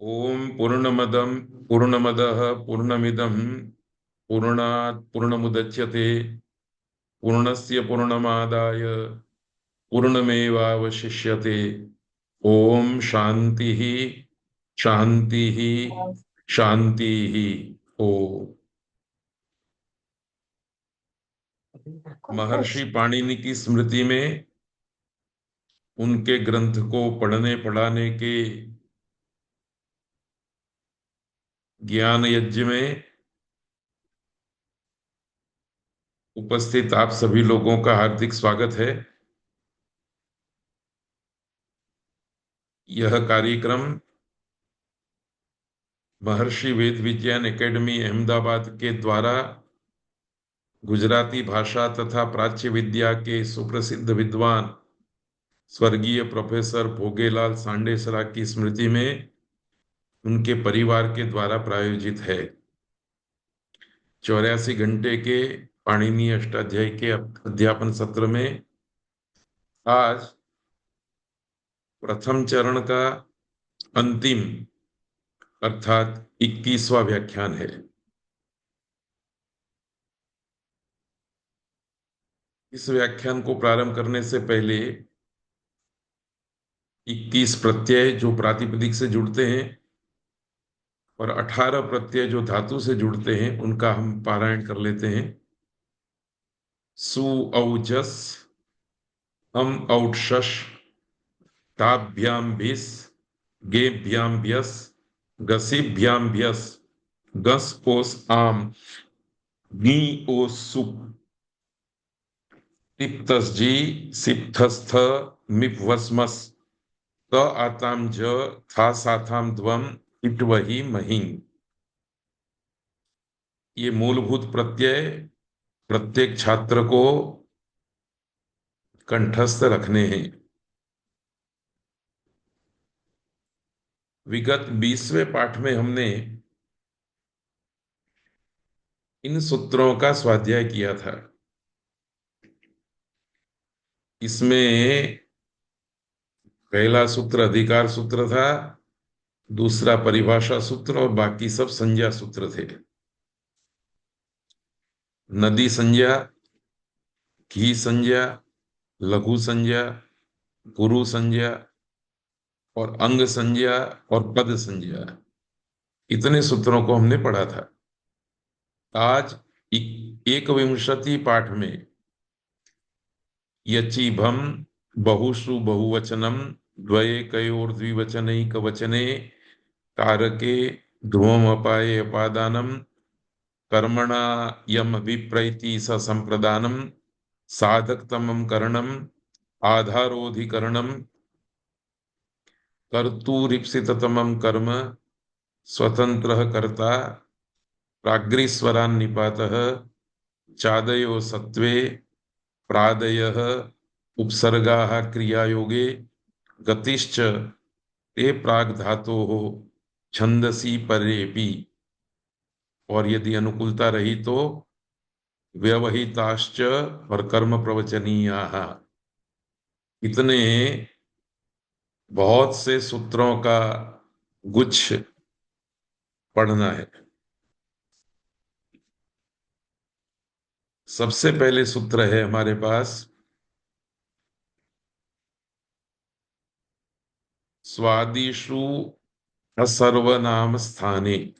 ओम पूर्णमदं पूर्णमदः पूर्णमिदं पूर्णात् पूर्णमुदच्यते पूर्णस्य पूर्णमादाय पूर्णमेवावशिष्यते। ओम शांति शांति शांति। ओम। महर्षि पाणिनि की स्मृति में उनके ग्रंथ को पढ़ने पढ़ाने के ज्ञान यज्ञ में उपस्थित आप सभी लोगों का हार्दिक स्वागत है। यह कार्यक्रम महर्षि वेद विज्ञान एकेडमी अहमदाबाद के द्वारा गुजराती भाषा तथा प्राच्य विद्या के सुप्रसिद्ध विद्वान स्वर्गीय प्रोफेसर भोगेलाल सांडेसरा की स्मृति में उनके परिवार के द्वारा प्रायोजित है। 84 घंटे के पाणिनि अष्टाध्यायी के अध्यापन सत्र में आज प्रथम चरण का अंतिम अर्थात 21वां व्याख्यान है। इस व्याख्यान को प्रारंभ करने से पहले 21 प्रत्यय जो प्रातिपदिक से जुड़ते हैं और 18 प्रत्यय जो धातु से जुड़ते हैं उनका हम पारायण कर लेते हैं। सु औजस हम औक्षस ताभ्याम भिस गेभ्याम भ्यस गसीभ्याम भ्यस गस ओस आम गी ओस सुप तिप्तस जी सिप्थस्थ मिपवस्मस त आताम ज था साथाम ध्वम इटवही महीं। ये मूलभूत प्रत्यय प्रत्येक छात्र को कंठस्थ रखने हैं। विगत 20वें पाठ में हमने इन सूत्रों का स्वाध्याय किया था। इसमें पहला सूत्र अधिकार सूत्र था, दूसरा परिभाषा सूत्र और बाकी सब संज्ञा सूत्र थे। नदी संज्ञा, घी संज्ञा, लघु संज्ञा, गुरु संज्ञा और अंग संज्ञा और पद संज्ञा, इतने सूत्रों को हमने पढ़ा था। आज 21 पाठ में यचिभम बहुषु बहुवचनम द्वैकयोर्द्विवचनैकवचने कारके ध्रुवम अपाये अपादानम कर्मणा यम अभिप्रैति स संप्रदानम साधकतमम करणम आधारोधिकरणम कर्तुरीप्सिततमम कर्म स्वतंत्रः कर्ता प्राग्रीस्वरान्निपातः चादयो सत्वे प्रादयः उपसर्गाः क्रियायोगे गतिश्च ते प्राग्धातोः छंदसी परेपि। और यदि अनुकूलता रही तो व्यवहिताश्च और कर्म प्रवचनीयाः। इतने बहुत से सूत्रों का गुच्छ पढ़ना है। सबसे पहले सूत्र है हमारे पास स्वादिषु असर्वनाम स्थाने।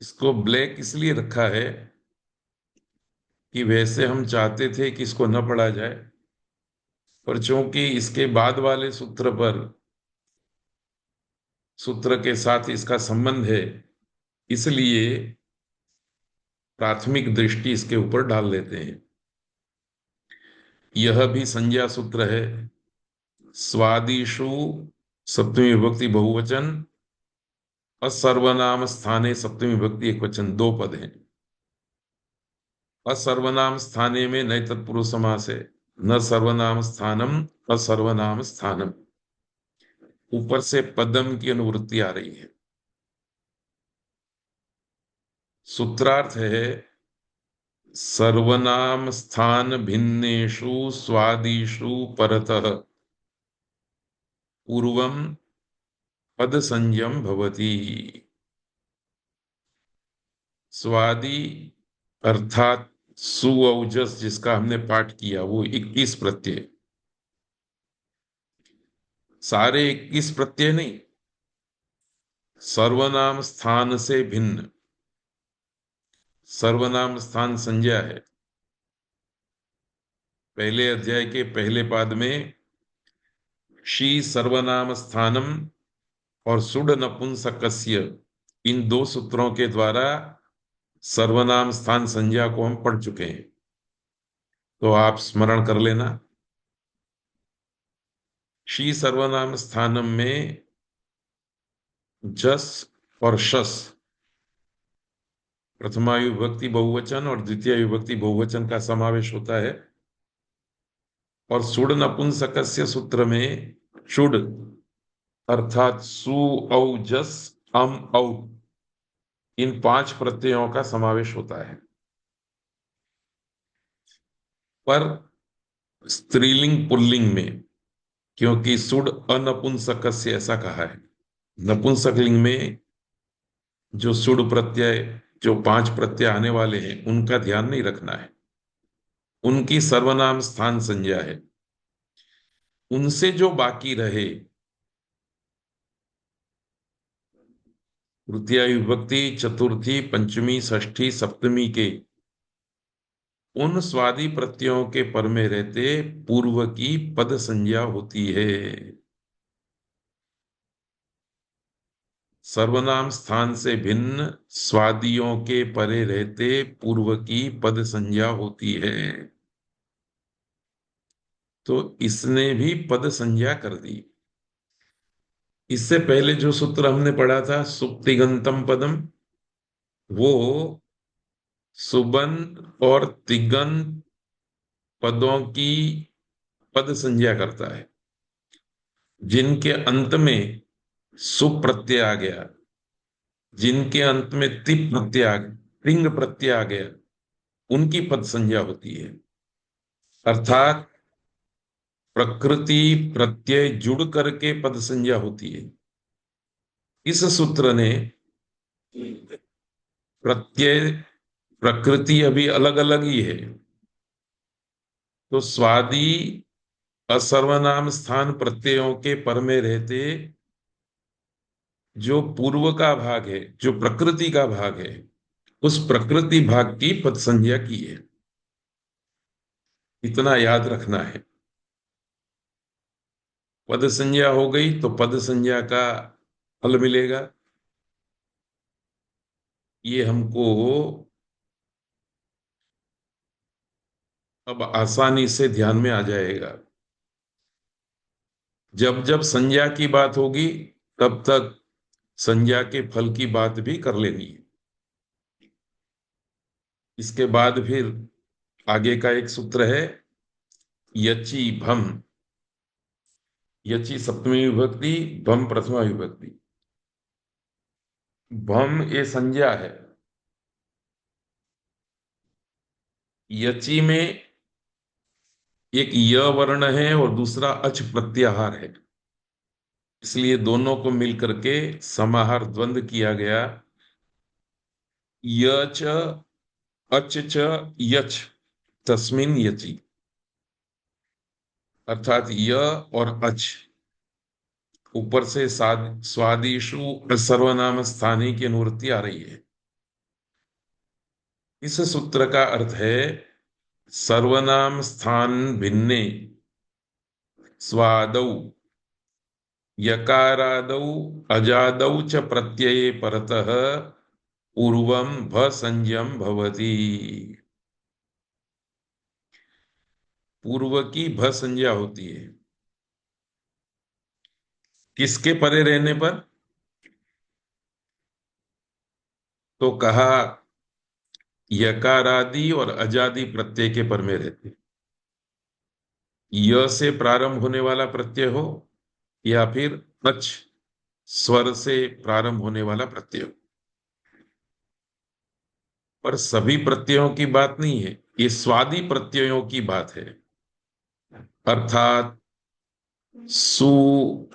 इसको ब्लैक इसलिए रखा है कि वैसे हम चाहते थे कि इसको न पढ़ा जाए, पर चूंकि इसके बाद वाले सूत्र पर सूत्र के साथ इसका संबंध है, इसलिए प्राथमिक दृष्टि इसके ऊपर डाल लेते हैं। यह भी संज्ञा सूत्र है। स्वादिषु सप्तमी विभक्ति बहुवचन, असर्वनाम स्थाने सप्तमी विभक्ति एकवचन, दो पद हैं। असर्वनाम स्थाने में नए तत्पुरुष समास है। न सर्वनाम स्थानम असर्वनाम स्थानम, ऊपर से पदम की अनुवृत्ति आ रही है। सूत्रार्थ है सर्वनाम स्थान भिन्नेषु स्वादिषु परतः। पूर्वम पद संज्ञम भवति। स्वादि अर्थात सुऔजस जिसका हमने पाठ किया वो 21 प्रत्यय, सारे 21 प्रत्यय नहीं, सर्वनाम स्थान से भिन्न। सर्वनाम स्थान संज्ञा है। पहले अध्याय के पहले पाद में शी सर्वनाम स्थानम और सुड नपुंसकस्य, इन दो सूत्रों के द्वारा सर्वनाम स्थान संज्ञा को हम पढ़ चुके हैं, तो आप स्मरण कर लेना। शी सर्वनाम स्थानम में जस और शस, प्रथमा विभक्ति बहुवचन और द्वितीय विभक्ति बहुवचन का समावेश होता है। और सुड नपुंसकस्य सूत्र में शुड अर्थात सु औ जस अम औ, इन 5 प्रत्ययों का समावेश होता है। पर स्त्रीलिंग पुल्लिंग में, क्योंकि सुड अनपुंसकस्य ऐसा कहा है, नपुंसक लिंग में जो सुड प्रत्यय, जो 5 प्रत्यय आने वाले हैं उनका ध्यान नहीं रखना है, उनकी सर्वनाम स्थान संज्ञा है। उनसे जो बाकी रहे, तृतीया विभक्ति चतुर्थी पंचमी षष्ठी सप्तमी के, उन स्वादि प्रत्ययों के पर में रहते पूर्व की पद संज्ञा होती है। सर्वनाम स्थान से भिन्न स्वादियों के परे रहते पूर्व की पद संज्ञा होती है। तो इसने भी पद संज्ञा कर दी। इससे पहले जो सूत्र हमने पढ़ा था सुप्तिगंतम पदम, वो सुबंत और तिगंत पदों की पद संज्ञा करता है। जिनके अंत में सुप प्रत्यय आ गया, जिनके अंत में तिप प्रत्यय आ गया, तिंग प्रत्यय आ गया, उनकी पद संज्ञा होती है। अर्थात प्रकृति प्रत्यय जुड़ करके पद संज्ञा होती है। इस सूत्र ने प्रत्यय प्रकृति अभी अलग अलग ही है, तो स्वादि असर्वनाम स्थान प्रत्ययों के पर में रहते जो पूर्व का भाग है, जो प्रकृति का भाग है, उस प्रकृति भाग की पद संज्ञा की है। इतना याद रखना है। पद संज्ञा हो गई तो पद संज्ञा का फल मिलेगा। ये हमको अब आसानी से ध्यान में आ जाएगा। जब जब संज्ञा की बात होगी तब तक संज्ञा के फल की बात भी कर लेनी है। इसके बाद फिर आगे का एक सूत्र है यची भम। यची सप्तमी विभक्ति, भम प्रथमा विभक्ति। भम ये संज्ञा है। यची में एक य वर्ण है और दूसरा अच प्रत्याहार है, इसलिए दोनों को मिलकर के समाहार द्वंद्व किया गया। यच अच च यच तस्मिन यची, अर्थात य और अच, ऊपर से स्वादिषु सर्वनाम स्थानी की अनुवृत्ति आ रही है। इस सूत्र का अर्थ है सर्वनाम स्थान भिन्ने स्वादौ यकारादौ अजादौ च प्रत्यये परतः पूर्वम भ संज्ञम भवति। पूर्व की भ संज्ञा होती है। किसके परे रहने पर? तो कहा यकारादि और अजादि प्रत्यय के पर में रहते। य से प्रारंभ होने वाला प्रत्यय हो या फिर अच स्वर से प्रारंभ होने वाला प्रत्यय हो। पर सभी प्रत्ययों की बात नहीं है, ये स्वादि प्रत्ययों की बात है। अर्थात सु,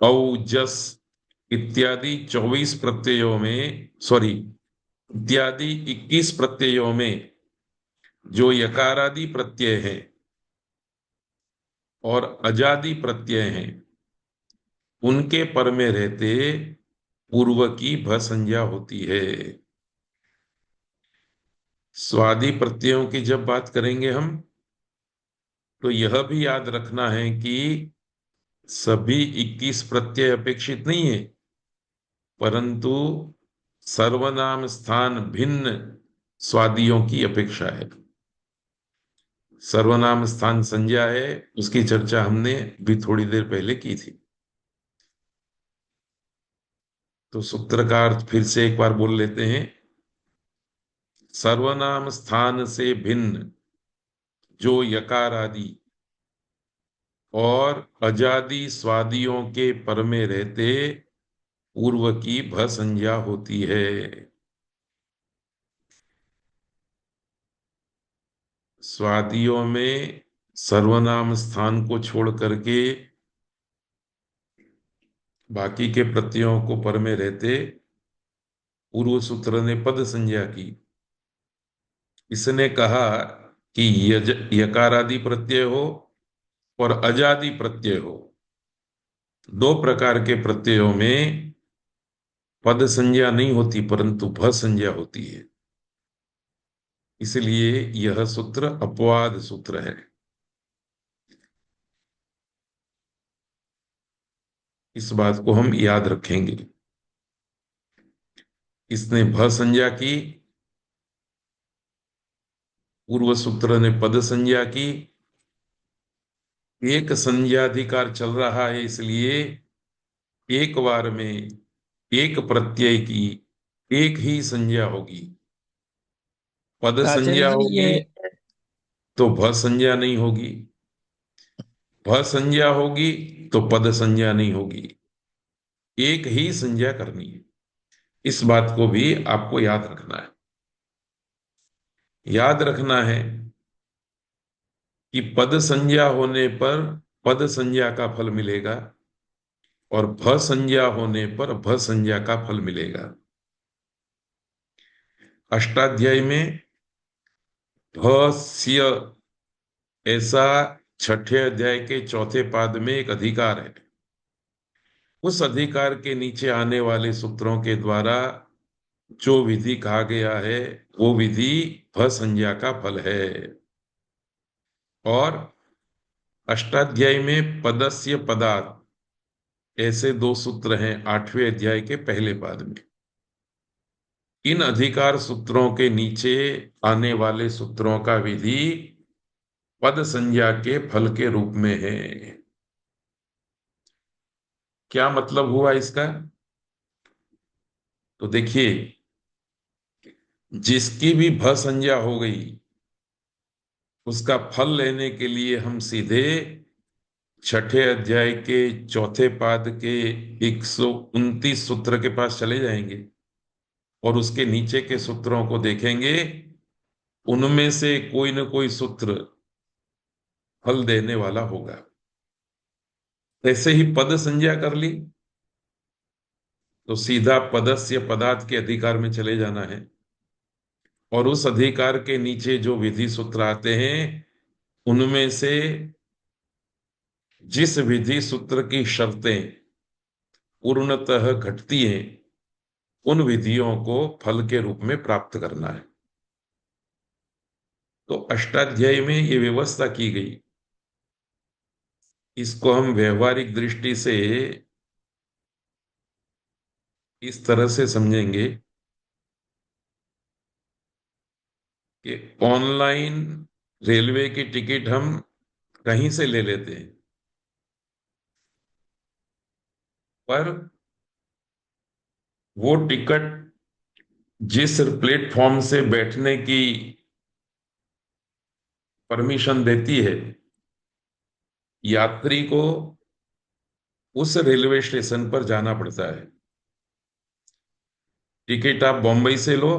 औ, जस इत्यादि 24 प्रत्ययों में, सॉरी, इत्यादि 21 प्रत्ययों में जो यकारादि प्रत्यय है और अजादि प्रत्यय हैं, उनके पर में रहते पूर्व की भ संज्ञा होती है। स्वादि प्रत्ययों की जब बात करेंगे हम, तो यह भी याद रखना है कि सभी 21 प्रत्यय अपेक्षित नहीं है, परंतु सर्वनाम स्थान भिन्न स्वादियों की अपेक्षा है। सर्वनाम स्थान संज्ञा है, उसकी चर्चा हमने भी थोड़ी देर पहले की थी। तो सूत्रकार फिर से एक बार बोल लेते हैं। सर्वनाम स्थान से भिन्न जो यकार आदि और अजादि स्वादियों के पर में रहते पूर्व की भ संज्ञा होती है। स्वादियों में सर्वनाम स्थान को छोड़ करके बाकी के प्रत्ययों को पर में रहते पूर्व सूत्र ने पद संज्ञा की। इसने कहा कि यकारादि प्रत्यय हो और अजादि प्रत्यय हो, दो प्रकार के प्रत्ययों में पद संज्ञा नहीं होती परंतु भ संज्ञा होती है। इसलिए यह सूत्र अपवाद सूत्र है। इस बात को हम याद रखेंगे। इसने भ संज्ञा की, पूर्व सूत्र ने पद संज्ञा की। एक संज्ञाधिकार चल रहा है, इसलिए एक बार में एक प्रत्यय की एक ही संज्ञा होगी। पद आचार्य संज्ञा जी ये होगी तो भ संज्ञा नहीं होगी, भ संज्ञा होगी तो पद संज्ञा नहीं होगी। एक ही संज्ञा करनी है। इस बात को भी आपको याद रखना है। याद रखना है कि पद संज्ञा होने पर पद संज्ञा का फल मिलेगा और भ संज्ञा होने पर भ संज्ञा का फल मिलेगा। अष्टाध्यायी में भस्य, ऐसा छठे अध्याय के चौथे पाद में एक अधिकार है। उस अधिकार के नीचे आने वाले सूत्रों के द्वारा जो विधि कहा गया है, वो विधि भ संज्ञा का फल है। और अष्टाध्यायी में पदस्य पदात्, ऐसे दो सूत्र हैं 8वें अध्याय के पहले पाद में। इन अधिकार सूत्रों के नीचे आने वाले सूत्रों का विधि पद संज्ञा के फल के रूप में है। क्या मतलब हुआ इसका? तो देखिए, जिसकी भी भ संज्ञा हो गई, उसका फल लेने के लिए हम सीधे छठे अध्याय के चौथे पाद के 129 सूत्र के पास चले जाएंगे और उसके नीचे के सूत्रों को देखेंगे। उनमें से कोई न कोई सूत्र फल देने वाला होगा। ऐसे ही पद संज्ञा कर ली तो सीधा पदस्य पदार्थ के अधिकार में चले जाना है और उस अधिकार के नीचे जो विधि सूत्र आते हैं, उनमें से जिस विधि सूत्र की शर्तें पूर्णतः घटती हैं, उन विधियों को फल के रूप में प्राप्त करना है। तो अष्टाध्यायी में ये व्यवस्था की गई। इसको हम व्यवहारिक दृष्टि से इस तरह से समझेंगे कि ऑनलाइन रेलवे की टिकट हम कहीं से ले लेते हैं, पर वो टिकट जिस प्लेटफॉर्म से बैठने की परमिशन देती है यात्री को, उस रेलवे स्टेशन पर जाना पड़ता है। टिकट आप बॉम्बे से लो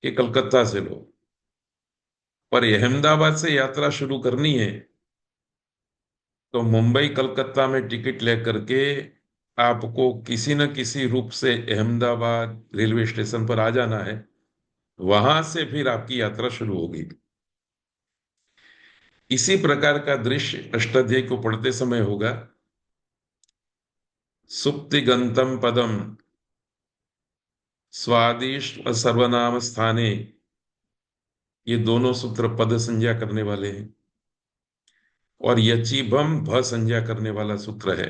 कि कलकत्ता से लो, पर अहमदाबाद से यात्रा शुरू करनी है तो मुंबई कलकत्ता में टिकट लेकर के आपको किसी न किसी रूप से अहमदाबाद रेलवे स्टेशन पर आ जाना है। वहां से फिर आपकी यात्रा शुरू होगी। इसी प्रकार का दृश्य अष्टाध्यायी को पढ़ते समय होगा। सुप्तिगंतम पदम स्वादिष्ट सर्वनाम स्थाने, ये दोनों सूत्र पद संज्ञा करने वाले हैं। और यचिभम भ संज्ञा करने वाला सूत्र है।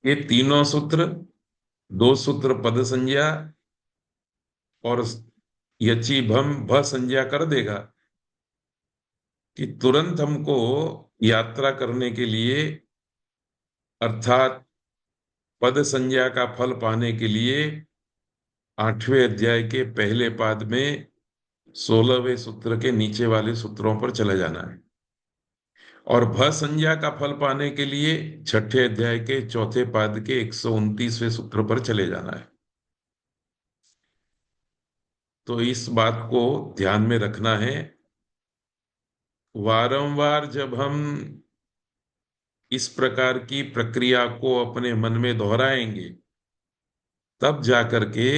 ये तीनों सूत्र, दो सूत्र पद संज्ञा और यचिभम भ संज्ञा कर देगा कि तुरंत हमको यात्रा करने के लिए, अर्थात पद संज्ञा का फल पाने के लिए 8वें अध्याय के पहले पाद में 16वें सूत्र के नीचे वाले सूत्रों पर चले जाना है। और भ संज्ञा का फल पाने के लिए 6ठे अध्याय के चौथे पाद के 129वें सूत्र पर चले जाना है। तो इस बात को ध्यान में रखना है। वारंवार जब हम इस प्रकार की प्रक्रिया को अपने मन में दोहराएंगे, तब जाकर के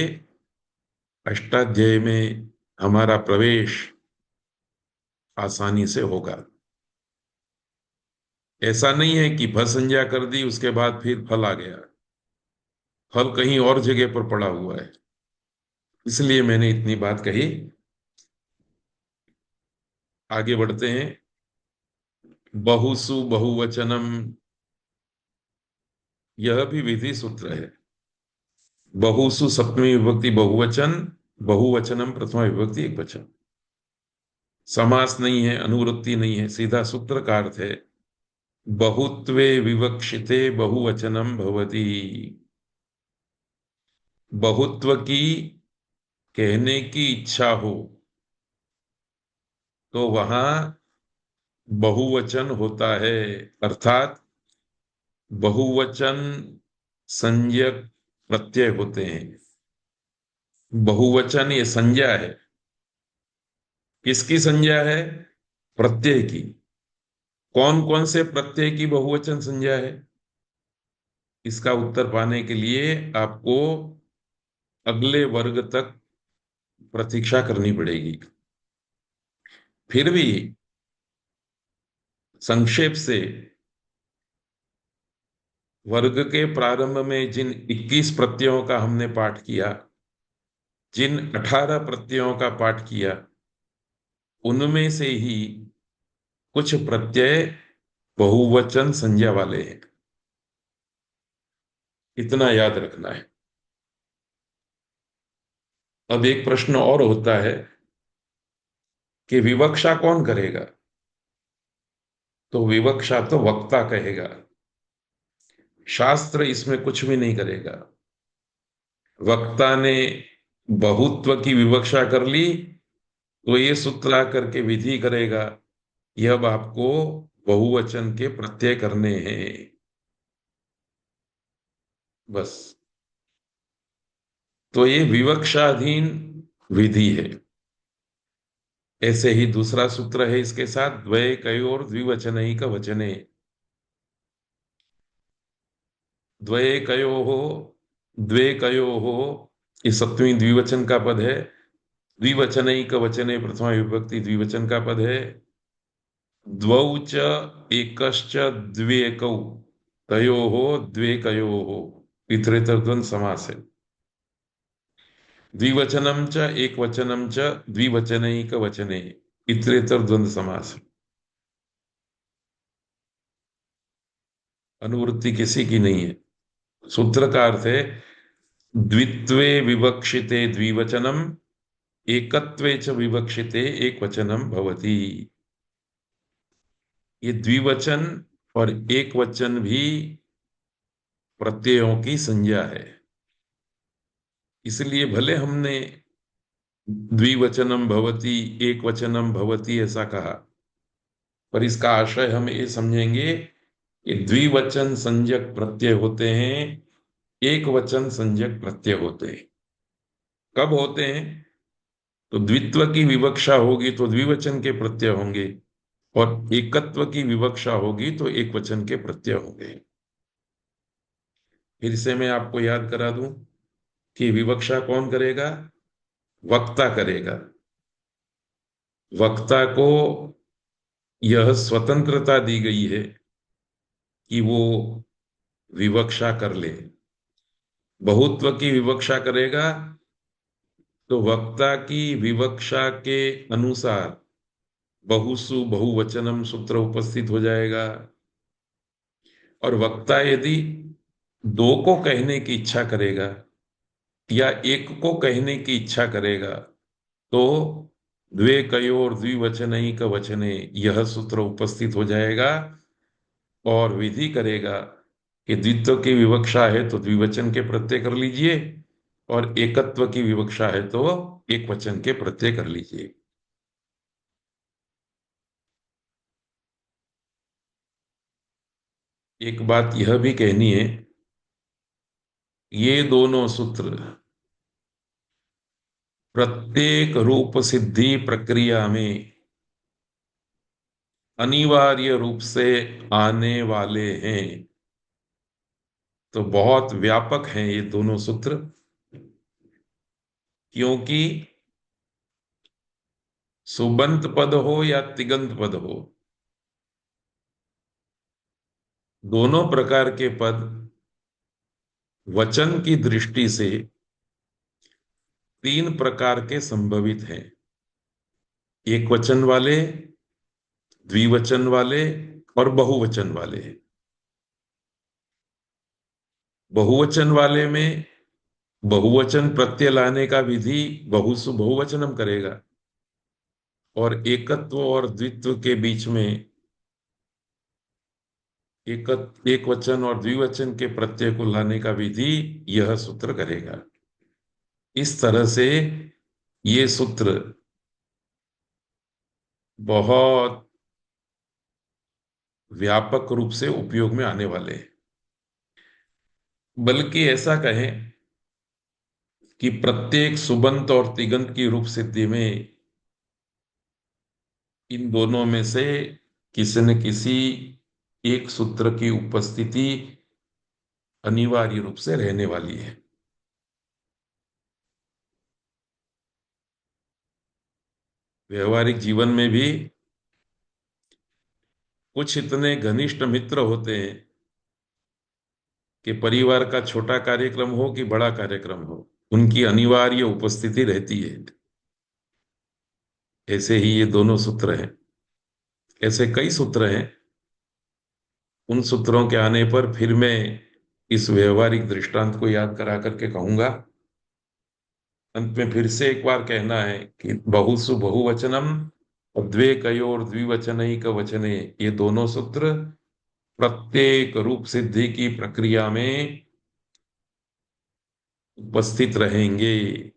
अष्टाध्यायी में हमारा प्रवेश आसानी से होगा। ऐसा नहीं है कि भ संज्ञा कर दी उसके बाद फिर फल आ गया। फल कहीं और जगह पर पड़ा हुआ है, इसलिए मैंने इतनी बात कही। आगे बढ़ते हैं। बहुसु बहुवचनम, यह भी विधि सूत्र है। बहुसु सप्तमी विभक्ति बहुवचन, बहुवचनम प्रथमा विभक्ति एक वचन। समास नहीं है, अनुवृत्ति नहीं है, सीधा सूत्र का अर्थ है बहुत्वे विवक्षिते बहुवचनम भवति। बहुत्व की कहने की इच्छा हो तो वहां बहुवचन होता है, अर्थात बहुवचन संज्ञक प्रत्यय होते हैं। बहुवचन ये संज्ञा है। किसकी संज्ञा है? प्रत्यय की। कौन कौन से प्रत्यय की बहुवचन संज्ञा है? इसका उत्तर पाने के लिए आपको अगले वर्ग तक प्रतीक्षा करनी पड़ेगी। फिर भी संक्षेप से, वर्ग के प्रारंभ में जिन 21 प्रत्ययों का हमने पाठ किया, जिन 18 प्रत्ययों का पाठ किया, उनमें से ही कुछ प्रत्यय बहुवचन संज्ञा वाले हैं। इतना याद रखना है। अब एक प्रश्न और होता है कि विवक्षा कौन करेगा? तो विवक्षा तो वक्ता कहेगा, शास्त्र इसमें कुछ भी नहीं करेगा। वक्ता ने बहुत्व की विवक्षा कर ली तो ये सूत्र आकर के विधि करेगा कि अब आपको बहुवचन के प्रत्यय करने हैं, बस। तो ये विवक्षाधीन विधि है। ऐसे ही दूसरा सूत्र है इसके साथ, द्वय कयोर द्विवचनैक वचने। द्वये कयोः, द्वे कयोः, ये सप्तमी द्विवचन का पद है। द्विवचनैक वचने प्रथमा विभक्ति द्विवचन का पद है। द्वौ च एकश्च द्व्येकौ, तयोः द्वे कयोः, इतरेतर द्वंद्व समास है। द्विवचनम च एक वचनम च द्विवचनैक वचने, इतरेतर द्वंद्व समास। अनुवृत्ति किसी की नहीं है। सूत्र का अर्थ है द्वित्वे विवक्षिते द्विवचनम, एकत्वे च विवक्षिते एक वचनम भवति। ये द्विवचन और एक वचन भी प्रत्ययों की संज्ञा है। इसलिए भले हमने द्विवचनम भवति, एक वचनम भवति ऐसा कहा, पर इसका आशय हम ये समझेंगे कि द्विवचन संज्ञक प्रत्यय होते हैं, एक वचन संज्ञक प्रत्यय होते हैं। कब होते हैं? तो द्वित्व की विवक्षा होगी तो द्विवचन के प्रत्यय होंगे, और एकत्व की विवक्षा होगी तो एक वचन के प्रत्यय होंगे। फिर से मैं आपको याद करा दूं कि विवक्षा कौन करेगा? वक्ता करेगा। वक्ता को यह स्वतंत्रता दी गई है कि वो विवक्षा कर ले। बहुत्व की विवक्षा करेगा तो वक्ता की विवक्षा के अनुसार बहुसु बहुवचनम सूत्र उपस्थित हो जाएगा। और वक्ता यदि दो को कहने की इच्छा करेगा या एक को कहने की इच्छा करेगा तो द्वे कयोर द्विवचनैक वचने यह सूत्र उपस्थित हो जाएगा। और विधि करेगा कि द्वित्व की विवक्षा है तो द्विवचन के प्रत्यय कर लीजिए, और एकत्व की विवक्षा है तो एक वचन के प्रत्यय कर लीजिए। एक बात यह भी कहनी है, ये दोनों सूत्र प्रत्येक रूप सिद्धि प्रक्रिया में अनिवार्य रूप से आने वाले हैं। तो बहुत व्यापक हैं ये दोनों सूत्र, क्योंकि सुबंत पद हो या तिगंत पद हो, दोनों प्रकार के पद वचन की दृष्टि से तीन प्रकार के संभवित हैं। एक वचन वाले, द्विवचन वाले और बहुवचन वाले। बहुवचन वाले में बहुवचन प्रत्यय लाने का विधि बहुसु बहुवचनम करेगा, और एकत्व और द्वित्व के बीच में एक वचन और द्विवचन के प्रत्यय को लाने का विधि यह सूत्र करेगा। इस तरह से ये सूत्र बहुत व्यापक रूप से उपयोग में आने वाले हैं। बल्कि ऐसा कहें कि प्रत्येक सुबंत और तिगंत की रूप सिद्धि में इन दोनों में से किसी न किसी एक सूत्र की उपस्थिति अनिवार्य रूप से रहने वाली है। व्यवहारिक जीवन में भी कुछ इतने घनिष्ठ मित्र होते हैं कि परिवार का छोटा कार्यक्रम हो कि बड़ा कार्यक्रम हो, उनकी अनिवार्य उपस्थिति रहती है। ऐसे ही ये दोनों सूत्र हैं। ऐसे कई सूत्र हैं। उन सूत्रों के आने पर फिर मैं इस व्यवहारिक दृष्टांत को याद करा करके कहूंगा। अंत में फिर से एक बार कहना है कि बहुसु बहुवचनम और द्वे कयोर द्विवचनैक वचने, ये दोनों सूत्र प्रत्येक रूप सिद्धि की प्रक्रिया में उपस्थित रहेंगे,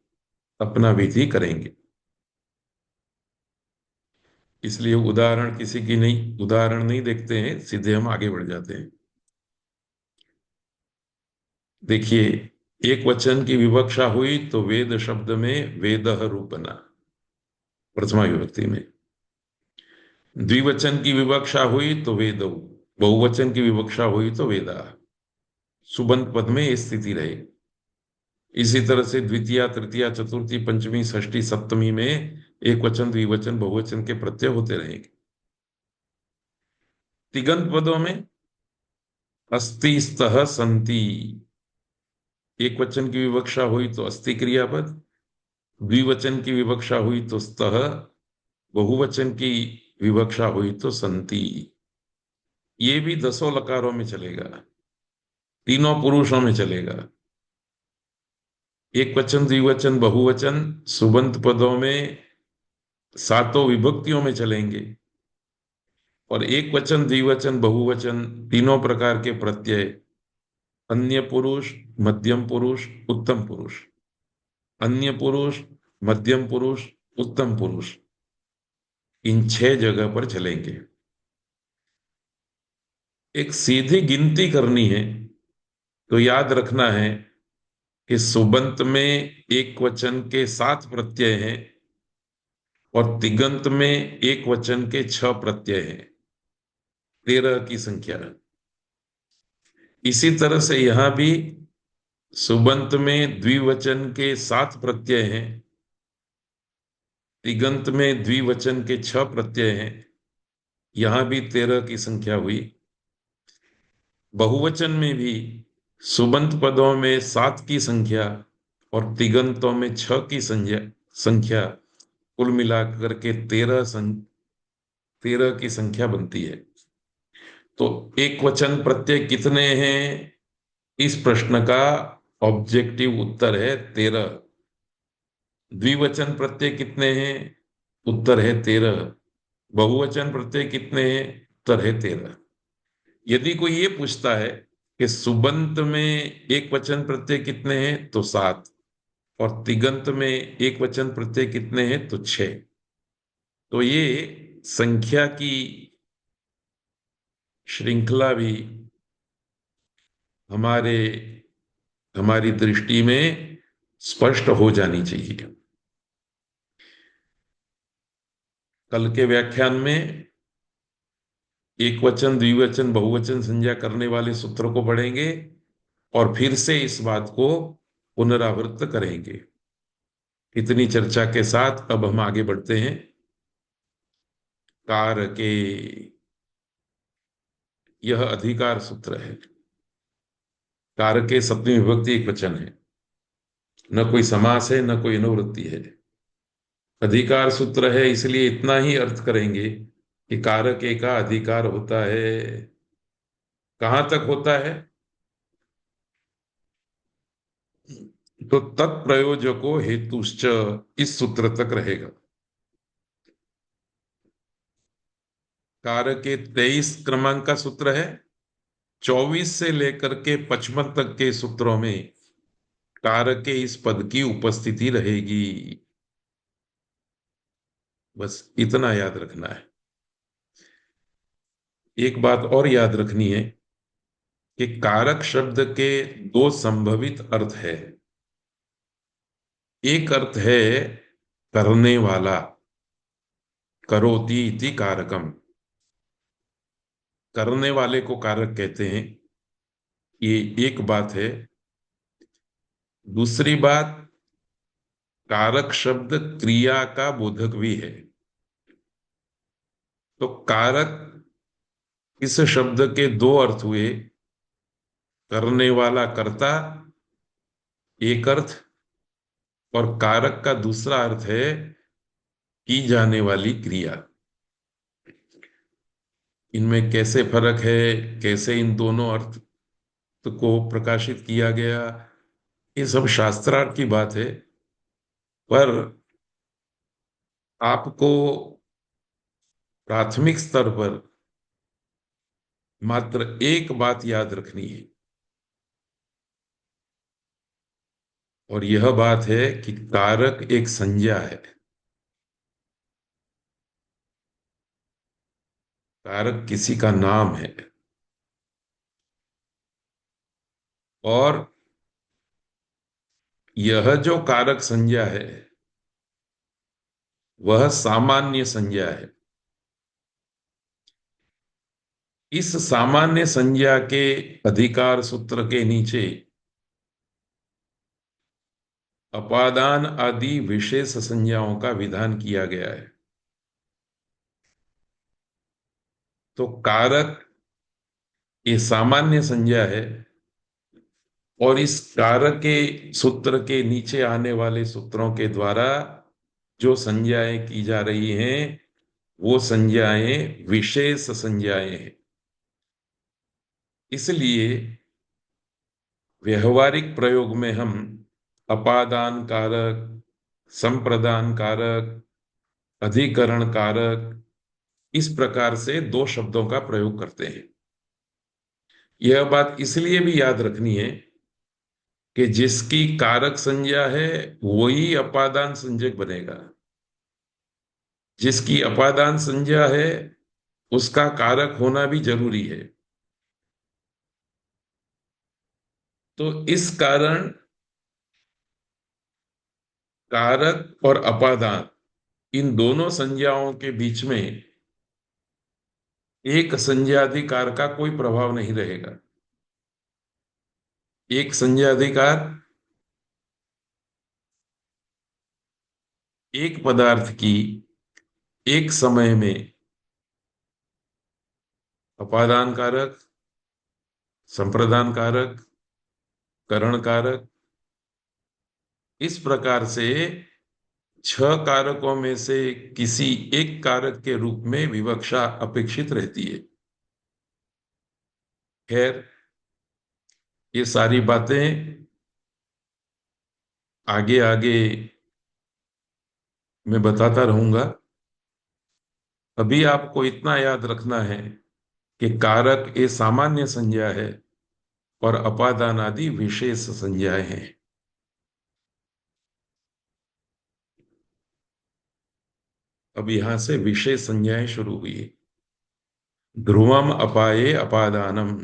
अपना विधि करेंगे। इसलिए उदाहरण नहीं देखते हैं, सीधे हम आगे बढ़ जाते हैं। देखिए, एक वचन की विवक्षा हुई तो वेद शब्द में वेदः रूप बना, प्रथमा विभक्ति में। द्विवचन की विवक्षा हुई तो वेदौ, बहुवचन की विवक्षा हुई तो वेदा, सुबंत पद में ये स्थिति रहे। इसी तरह से द्वितीया तृतीया चतुर्थी पंचमी षष्ठी सप्तमी में एक वचन द्विवचन बहुवचन के प्रत्यय होते रहेंगे। तिगंत पदों में अस्ति स्तः संति, एक वचन की विवक्षा हुई तो अस्ति क्रियापद, द्विवचन की विवक्षा हुई तो स्तः, बहुवचन की विवक्षा हुई तो संति। ये भी दसों लकारों में चलेगा, तीनों पुरुषों में चलेगा। एक वचन द्विवचन बहुवचन सुबंत पदों में सातों विभक्तियों में चलेंगे, और एक वचन द्विवचन बहुवचन तीनों प्रकार के प्रत्यय अन्य पुरुष, मध्यम पुरुष, उत्तम पुरुष, अन्य पुरुष, मध्यम पुरुष, उत्तम पुरुष, इन 6 जगह पर चलेंगे। एक सीधी गिनती करनी है तो याद रखना है कि सुबंत में एक वचन के 7 प्रत्यय हैं और तिगंत में एक वचन के 6 प्रत्यय हैं, 13 की संख्या। इसी तरह से यहां भी सुबंत में द्विवचन के 7 प्रत्यय हैं, तिगंत में द्विवचन के 6 प्रत्यय हैं, यहां भी 13 की संख्या हुई। बहुवचन में भी सुबंत पदों में 7 की संख्या और तिगंतों में 6 की संख्या कुल मिलाकर के 13 की संख्या बनती है। तो एक वचन प्रत्यय कितने हैं, इस प्रश्न का ऑब्जेक्टिव उत्तर है 13। द्विवचन प्रत्यय कितने हैं, उत्तर है 13। बहुवचन प्रत्यय कितने हैं, उत्तर है 13। यदि कोई ये पूछता है कि सुबंत में एक वचन प्रत्यय कितने हैं, तो 7, और तिगंत में एक वचन प्रत्यय कितने हैं, तो 6। तो ये संख्या की श्रृंखला भी हमारे हमारी दृष्टि में स्पष्ट हो जानी चाहिए। कल के व्याख्यान में एक वचन, द्विवचन, बहुवचन संज्ञा करने वाले सूत्र को पढ़ेंगे और फिर से इस बात को पुनरावृत्त करेंगे। इतनी चर्चा के साथ अब हम आगे बढ़ते हैं। कार के, यह अधिकार सूत्र है। कार के सप्तमी विभक्ति एक वचन है, न कोई समास है न कोई अनुवृत्ति है। अधिकार सूत्र है, इसलिए इतना ही अर्थ करेंगे कि कारक का अधिकार होता है। कहां तक होता है, तो तत्प्रयोजको हेतुश्च, इस सूत्र तक रहेगा। कारक के 23 क्रमांक का सूत्र है। 24 से लेकर के 55 तक के सूत्रों में कारक के इस पद की उपस्थिति रहेगी। बस इतना याद रखना है। एक बात और याद रखनी है कि कारक शब्द के 2 संभवित अर्थ है। एक अर्थ है करने वाला, करोति इति कारकम, करने वाले को कारक कहते हैं, ये एक बात है। दूसरी बात, कारक शब्द क्रिया का बोधक भी है। तो कारक, इस शब्द के 2 अर्थ हुए, करने वाला कर्ता एक अर्थ, और कारक का दूसरा अर्थ है की जाने वाली क्रिया। इनमें कैसे फर्क है, कैसे इन दोनों अर्थ को प्रकाशित किया गया, ये सब शास्त्रार्थ की बात है। पर आपको प्राथमिक स्तर पर मात्र एक बात याद रखनी है, और यह बात है कि कारक एक संज्ञा है। कारक किसी का नाम है, और यह जो कारक संज्ञा है वह सामान्य संज्ञा है। इस सामान्य संज्ञा के अधिकार सूत्र के नीचे अपादान आदि विशेष संज्ञाओं का विधान किया गया है। तो कारक ये सामान्य संज्ञा है, और इस कारक के सूत्र के नीचे आने वाले सूत्रों के द्वारा जो संज्ञाएं की जा रही हैं वो संज्ञाएं विशेष संज्ञाएं हैं। इसलिए व्यवहारिक प्रयोग में हम अपादान कारक, संप्रदान कारक, अधिकरण कारक, इस प्रकार से 2 शब्दों का प्रयोग करते हैं। यह बात इसलिए भी याद रखनी है कि जिसकी कारक संज्ञा है वही अपादान संज्ञक बनेगा। जिसकी अपादान संज्ञा है उसका कारक होना भी जरूरी है। तो इस कारण कारक और अपादान इन दोनों संज्ञाओं के बीच में एक संज्ञाधिकार का कोई प्रभाव नहीं रहेगा। एक संज्ञाधिकार एक पदार्थ की एक समय में अपादान कारक, संप्रदान कारक, करण कारक, इस प्रकार से छह कारकों में से किसी एक कारक के रूप में विवक्षा अपेक्षित रहती है। खैर, ये सारी बातें आगे आगे मैं बताता रहूंगा। अभी आपको इतना याद रखना है कि कारक ये सामान्य संज्ञा है और अपादान आदि विशेष संज्ञाएं हैं। अब यहां से विशेष संज्ञाएं शुरू हुई। ध्रुवम अपाये अपादानम।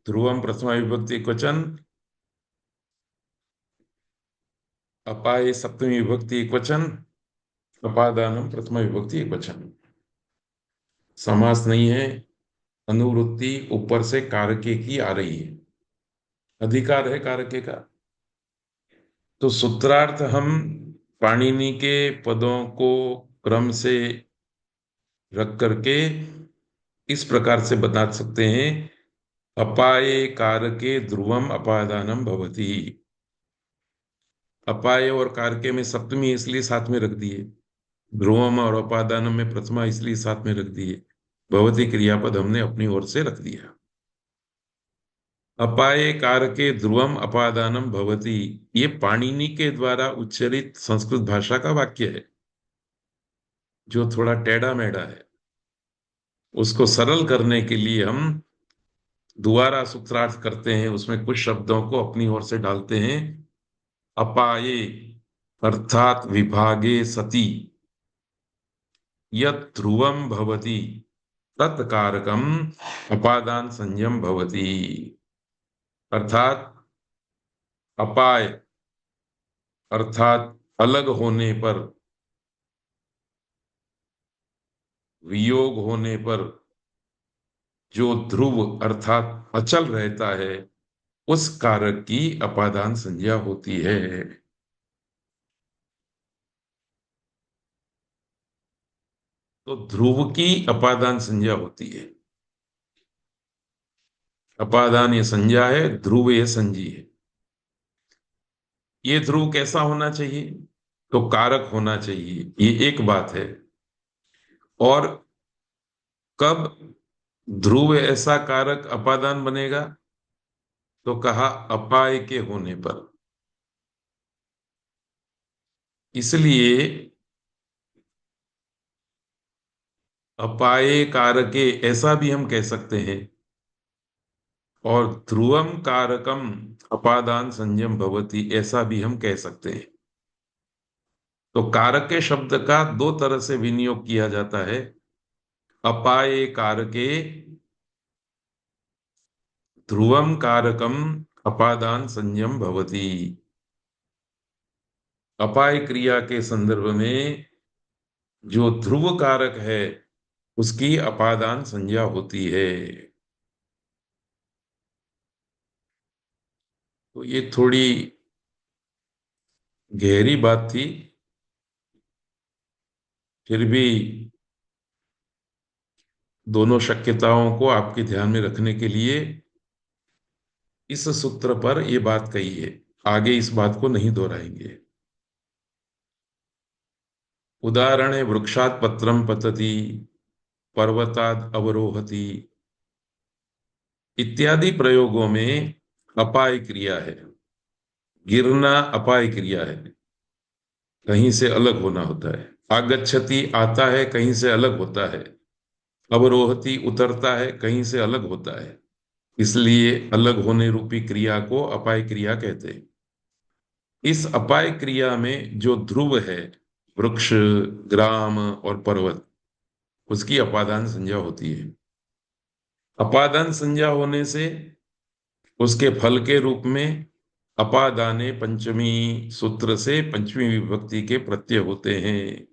ध्रुवम प्रथमा विभक्ति एकवचन, अपाये सप्तमी विभक्ति एकवचन, अपादानम प्रथमा विभक्ति एकवचन। समास नहीं है, अनुवृत्ति ऊपर से कारके की आ रही है, अधिकार है कारके का। तो सूत्रार्थ हम पाणिनि के पदों को क्रम से रख करके इस प्रकार से बता सकते हैं। अपाये कारके ध्रुवम अपादानम भवति। अपाये और कारके में सप्तमी इसलिए साथ में रख दिए, ध्रुवम और अपादानम में प्रथमा इसलिए साथ में रख दिए। भवति क्रियापद हमने अपनी ओर से रख दिया। अपाये कारके ध्रुवम अपादानम भवति, ये पाणिनि के द्वारा उच्चरित संस्कृत भाषा का वाक्य है, जो थोड़ा टेढ़ा मेढ़ा है। उसको सरल करने के लिए हम दोबारा सूत्रार्थ करते हैं, उसमें कुछ शब्दों को अपनी ओर से डालते हैं। अपाये अर्थात विभागे सति यत् ध्रुवम भवति तत्कारकम अपादान संयम भवति। अर्थात अपाय अर्थात अलग होने पर, वियोग होने पर जो ध्रुव अर्थात अचल रहता है, उस कारक की अपादान संज्ञा होती है। तो ध्रुव की अपादान संज्ञा होती है। अपादान ये संज्ञा है, ध्रुव ये संज्ञी है। ये ध्रुव कैसा होना चाहिए? तो कारक होना चाहिए, ये एक बात है। और कब ध्रुव ऐसा कारक अपादान बनेगा? तो कहा अपाय के होने पर। इसलिए अपाये कारके ऐसा भी हम कह सकते हैं, और ध्रुवम कारकम अपादान संयम भवति ऐसा भी हम कह सकते हैं। तो कारक के शब्द का दो तरह से विनियोग किया जाता है। अपाये कारके ध्रुवम कारकम अपादान संयम भवति। अपाय क्रिया के संदर्भ में जो ध्रुव कारक है, उसकी अपादान संज्ञा होती है। तो ये थोड़ी गहरी बात थी, फिर भी दोनों शक्यताओं को आपके ध्यान में रखने के लिए इस सूत्र पर यह बात कही है। आगे इस बात को नहीं दोहराएंगे। उदाहरण है, वृक्षात पत्रम पतति, पर्वताद अवरोहति इत्यादि प्रयोगों में अपाय क्रिया है। गिरना अपाय क्रिया है, कहीं से अलग होना होता है। आगच्छति आता है, कहीं से अलग होता है। अवरोहति उतरता है, कहीं से अलग होता है। इसलिए अलग होने रूपी क्रिया को अपाय क्रिया कहते हैं। इस अपाय क्रिया में जो ध्रुव है, वृक्ष, ग्राम और पर्वत, उसकी अपादान संज्ञा होती है। अपादान संज्ञा होने से उसके फल के रूप में अपादाने पंचमी सूत्र से पंचमी विभक्ति के प्रत्यय होते हैं।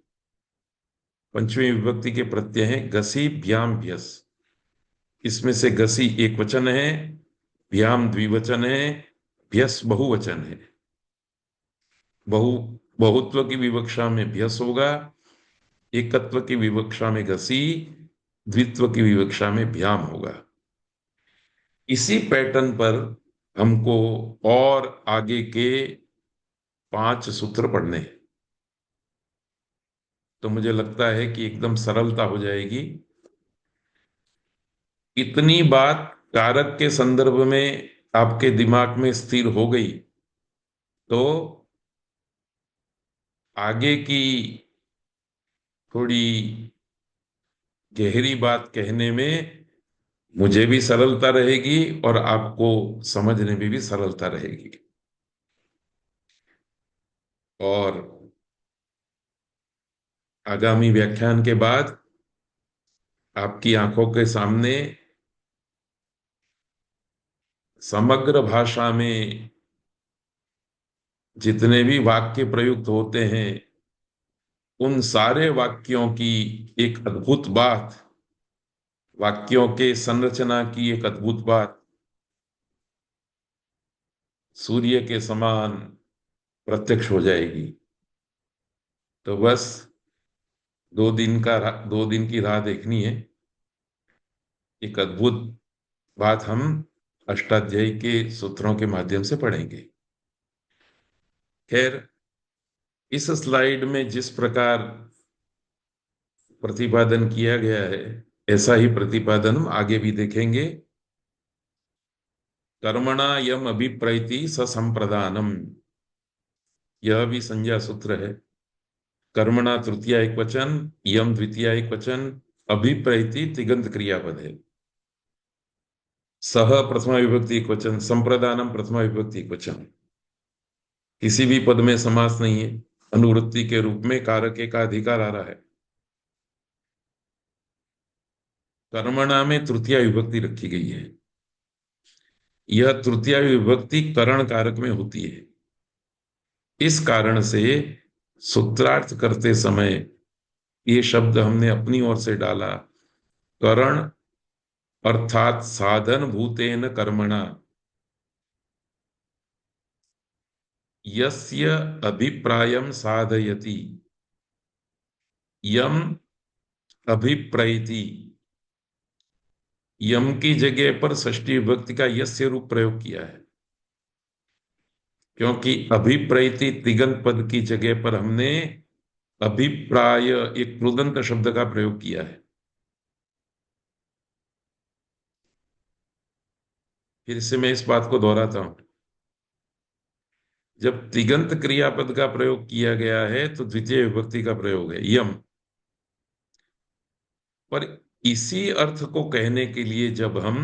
पंचमी विभक्ति के प्रत्यय हैं गसी भ्याम भ्यस। इसमें से गसी एक वचन है, भ्याम द्विवचन है, भ्यस बहुवचन है। बहु बहुत्व की विवक्षा में भ्यस होगा, एकत्व की विवक्षा में घसी, द्वित्व की विवक्षा में भ्याम होगा। इसी पैटर्न पर हमको और आगे के 5 सूत्र पढ़ने हैं। तो मुझे लगता है कि एकदम सरलता हो जाएगी। इतनी बात कारक के संदर्भ में आपके दिमाग में स्थिर हो गई तो आगे की थोड़ी गहरी बात कहने में मुझे भी सरलता रहेगी और आपको समझने में भी सरलता रहेगी। और आगामी व्याख्यान के बाद आपकी आंखों के सामने समग्र भाषा में जितने भी वाक्य प्रयुक्त होते हैं उन सारे वाक्यों की एक अद्भुत बात, वाक्यों के संरचना की एक अद्भुत बात सूर्य के समान प्रत्यक्ष हो जाएगी। तो बस 2 दिन की राह देखनी है। एक अद्भुत बात हम अष्टाध्यायी के सूत्रों के माध्यम से पढ़ेंगे। खैर, इस स्लाइड में जिस प्रकार प्रतिपादन किया गया है ऐसा ही प्रतिपादन हम आगे भी देखेंगे। कर्मणा यम अभिप्रैति स संप्रदानम, यह भी संज्ञा सूत्र है। कर्मणा तृतीय एक वचन, यम द्वितीय एक वचन, अभिप्रैति तिगंत क्रियापद है। सह प्रथमा विभक्ति एक वचन, संप्रदानम प्रथमा विभक्ति एक वचन। किसी भी पद में समास नहीं है, अनुवृत्ति के रूप में कारक का अधिकार आ रहा है। कर्मणा में तृतीय विभक्ति रखी गई है। यह तृतीय विभक्ति करण कारक में होती है। इस कारण से सूत्रार्थ करते समय ये शब्द हमने अपनी ओर से डाला, करण अर्थात साधन भूतेन कर्मणा यस्य अभिप्रायम साधयति यम अभिप्रैति। यम की जगह पर षष्ठी विभक्ति का यस्य रूप प्रयोग किया है, क्योंकि अभिप्रैति तिगंत पद की जगह पर हमने अभिप्राय एक कृदंत शब्द का प्रयोग किया है। फिर से मैं इस बात को दोहराता हूं, जब तिगंत क्रियापद का प्रयोग किया गया है तो द्वितीय विभक्ति का प्रयोग है यम। पर इसी अर्थ को कहने के लिए जब हम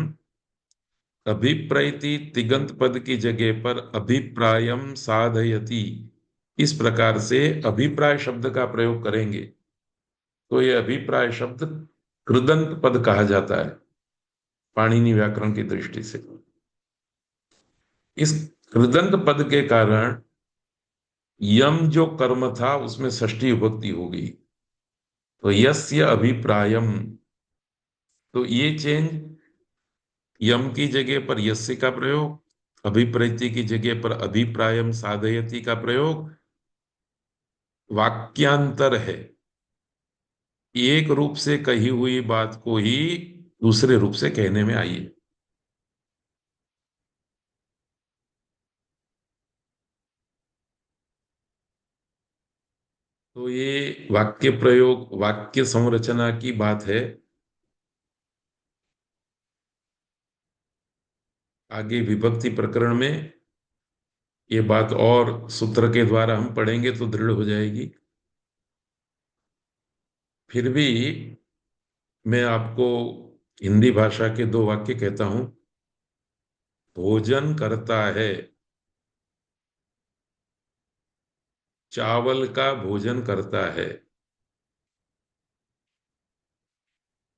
अभिप्रैति तिगंत पद की जगह पर अभिप्रायम साधयति इस प्रकार से अभिप्राय शब्द का प्रयोग करेंगे तो यह अभिप्राय शब्द कृदंत पद कहा जाता है पाणिनि व्याकरण की दृष्टि से। इस कृदंत पद के कारण यम जो कर्म था उसमें षष्ठी विभक्ति हो गई, तो यस्य अभिप्रायम, तो ये चेंज, यम की जगह पर यस्य का प्रयोग, अभिप्रैति की जगह पर अभिप्रायम साधयति का प्रयोग वाक्यांतर है। एक रूप से कही हुई बात को ही दूसरे रूप से कहने में आई है। तो ये वाक्य प्रयोग वाक्य संरचना की बात है। आगे विभक्ति प्रकरण में ये बात और सूत्र के द्वारा हम पढ़ेंगे तो दृढ़ हो जाएगी। फिर भी मैं आपको हिंदी भाषा के 2 वाक्य कहता हूं। भोजन करता है, चावल का भोजन करता है।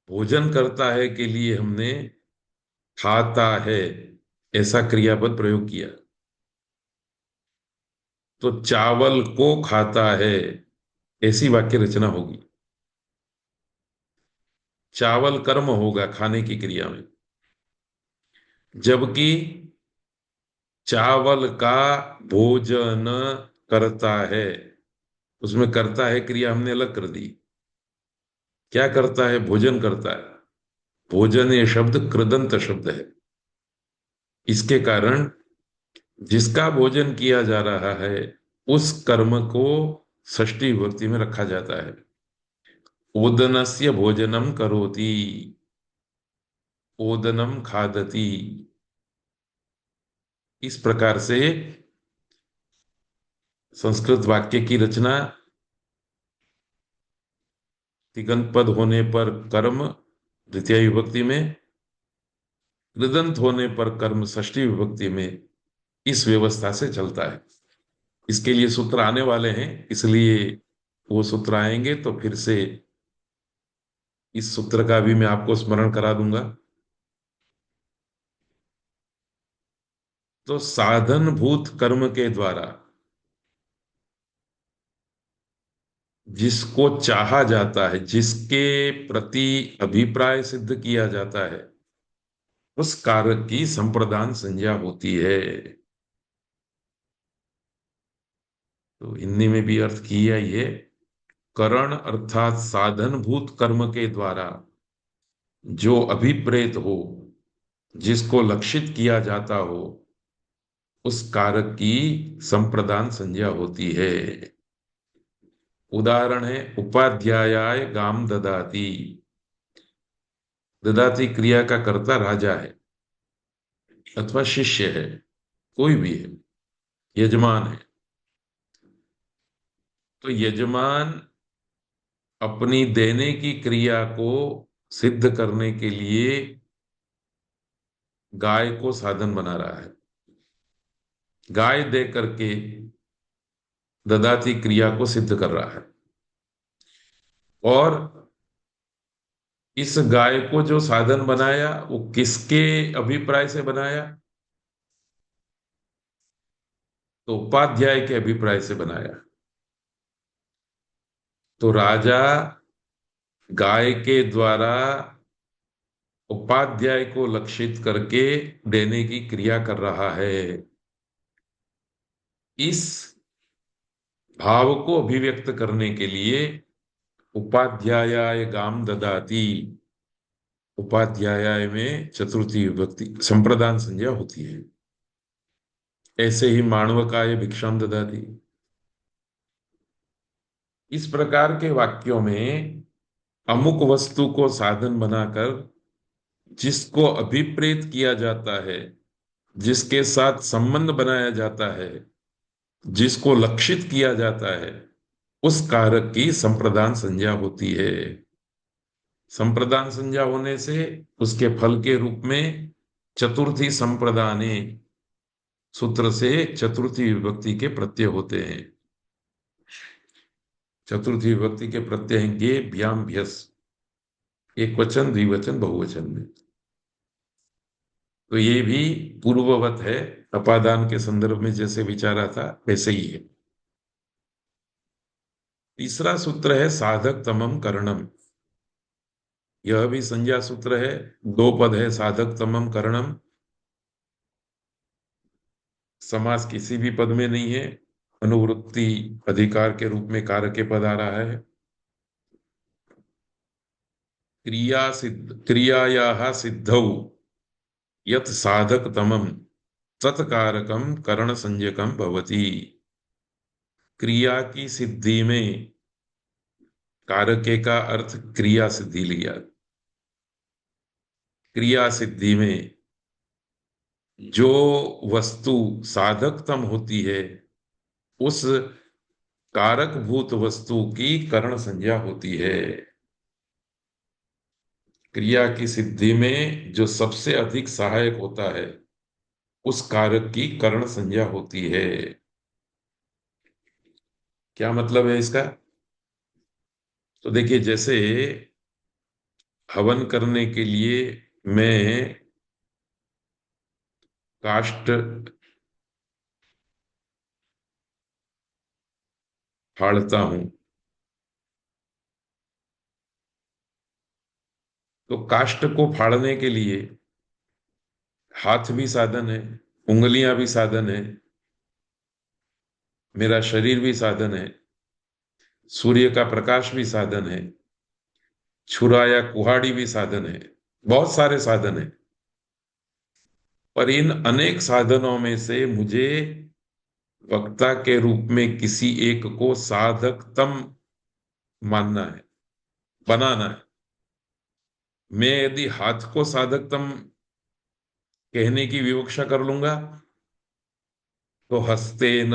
भोजन करता है के लिए हमने खाता है ऐसा क्रियापद प्रयोग किया। तो चावल को खाता है, ऐसी वाक्य रचना होगी। चावल कर्म होगा खाने की क्रिया में, जबकि चावल का भोजन करता है, उसमें करता है क्रिया हमने अलग कर दी। क्या करता है? भोजन करता है। भोजन ये शब्द कृदंत शब्द है। इसके कारण जिसका भोजन किया जा रहा है उस कर्म को षष्ठी विभक्ति में रखा जाता है। ओदनस्य भोजनम करोति, ओदनम खादति। इस प्रकार से संस्कृत वाक्य की रचना तिगंत पद होने पर कर्म द्वितीय विभक्ति में, कृदंत होने पर कर्म षष्ठी विभक्ति में, इस व्यवस्था से चलता है। इसके लिए सूत्र आने वाले हैं, इसलिए वो सूत्र आएंगे तो फिर से इस सूत्र का भी मैं आपको स्मरण करा दूंगा। तो साधन भूत कर्म के द्वारा जिसको चाहा जाता है, जिसके प्रति अभिप्राय सिद्ध किया जाता है, उस कारक की संप्रदान संज्ञा होती है। तो हिंदी में भी अर्थ किया ये, करण अर्थात साधनभूत कर्म के द्वारा जो अभिप्रेत हो, जिसको लक्षित किया जाता हो, उस कारक की संप्रदान संज्ञा होती है। उदाहरण है उपाध्यायाय गाम ददाति। ददाति क्रिया का कर्ता राजा है अथवा शिष्य है, कोई भी है, यजमान है। तो यजमान अपनी देने की क्रिया को सिद्ध करने के लिए गाय को साधन बना रहा है। गाय दे करके ददाती क्रिया को सिद्ध कर रहा है। और इस गाय को जो साधन बनाया वो किसके अभिप्राय से बनाया? तो उपाध्याय के अभिप्राय से बनाया। तो राजा गाय के द्वारा उपाध्याय को लक्षित करके देने की क्रिया कर रहा है। इस भाव को अभिव्यक्त करने के लिए उपाध्यायाय गाम ददाति, उपाध्याय में चतुर्थी विभक्ति संप्रदान संज्ञा होती है। ऐसे ही माणवकाय भिक्षाम ददाति। इस प्रकार के वाक्यों में अमुक वस्तु को साधन बनाकर जिसको अभिप्रेत किया जाता है, जिसके साथ संबंध बनाया जाता है, जिसको लक्षित किया जाता है, उस कारक की संप्रदान संज्ञा होती है। संप्रदान संज्ञा होने से उसके फल के रूप में चतुर्थी संप्रदाने सूत्र से चतुर्थी विभक्ति के प्रत्यय होते हैं। चतुर्थी विभक्ति के प्रत्यय हैं गे भ्याम भ्यस, एक वचन द्विवचन बहुवचन में। तो ये भी पूर्ववत है, अपादान के संदर्भ में जैसे विचारा था वैसे ही है। तीसरा सूत्र है साधक तमम करणम। यह भी संज्ञा सूत्र है। दो पद है साधक तमम करणम। समास किसी भी पद में नहीं है। अनुवृत्ति अधिकार के रूप में कारक के पद आ रहा है। क्रियायाः सिद्धौ यत् साधक तमम तत्कारकम करण संज्ञकम भवति। क्रिया की सिद्धि में कारके का अर्थ क्रिया सिद्धि लिया। क्रिया सिद्धि में जो वस्तु साधकतम होती है उस कारक भूत वस्तु की करण संज्ञा होती है। क्रिया की सिद्धि में जो सबसे अधिक सहायक होता है उस कारक की करण संज्ञा होती है। क्या मतलब है इसका? तो देखिए, जैसे हवन करने के लिए मैं काष्ठ फाड़ता हूं। तो काष्ठ को फाड़ने के लिए हाथ भी साधन है, उंगलियां भी साधन है, मेरा शरीर भी साधन है, सूर्य का प्रकाश भी साधन है, छुरा या कुहाड़ी भी साधन है, बहुत सारे साधन है। पर इन अनेक साधनों में से मुझे वक्ता के रूप में किसी एक को साधकतम मानना है, बनाना है। मैं यदि हाथ को साधकतम कहने की विवक्षा कर लूंगा तो हस्ते न,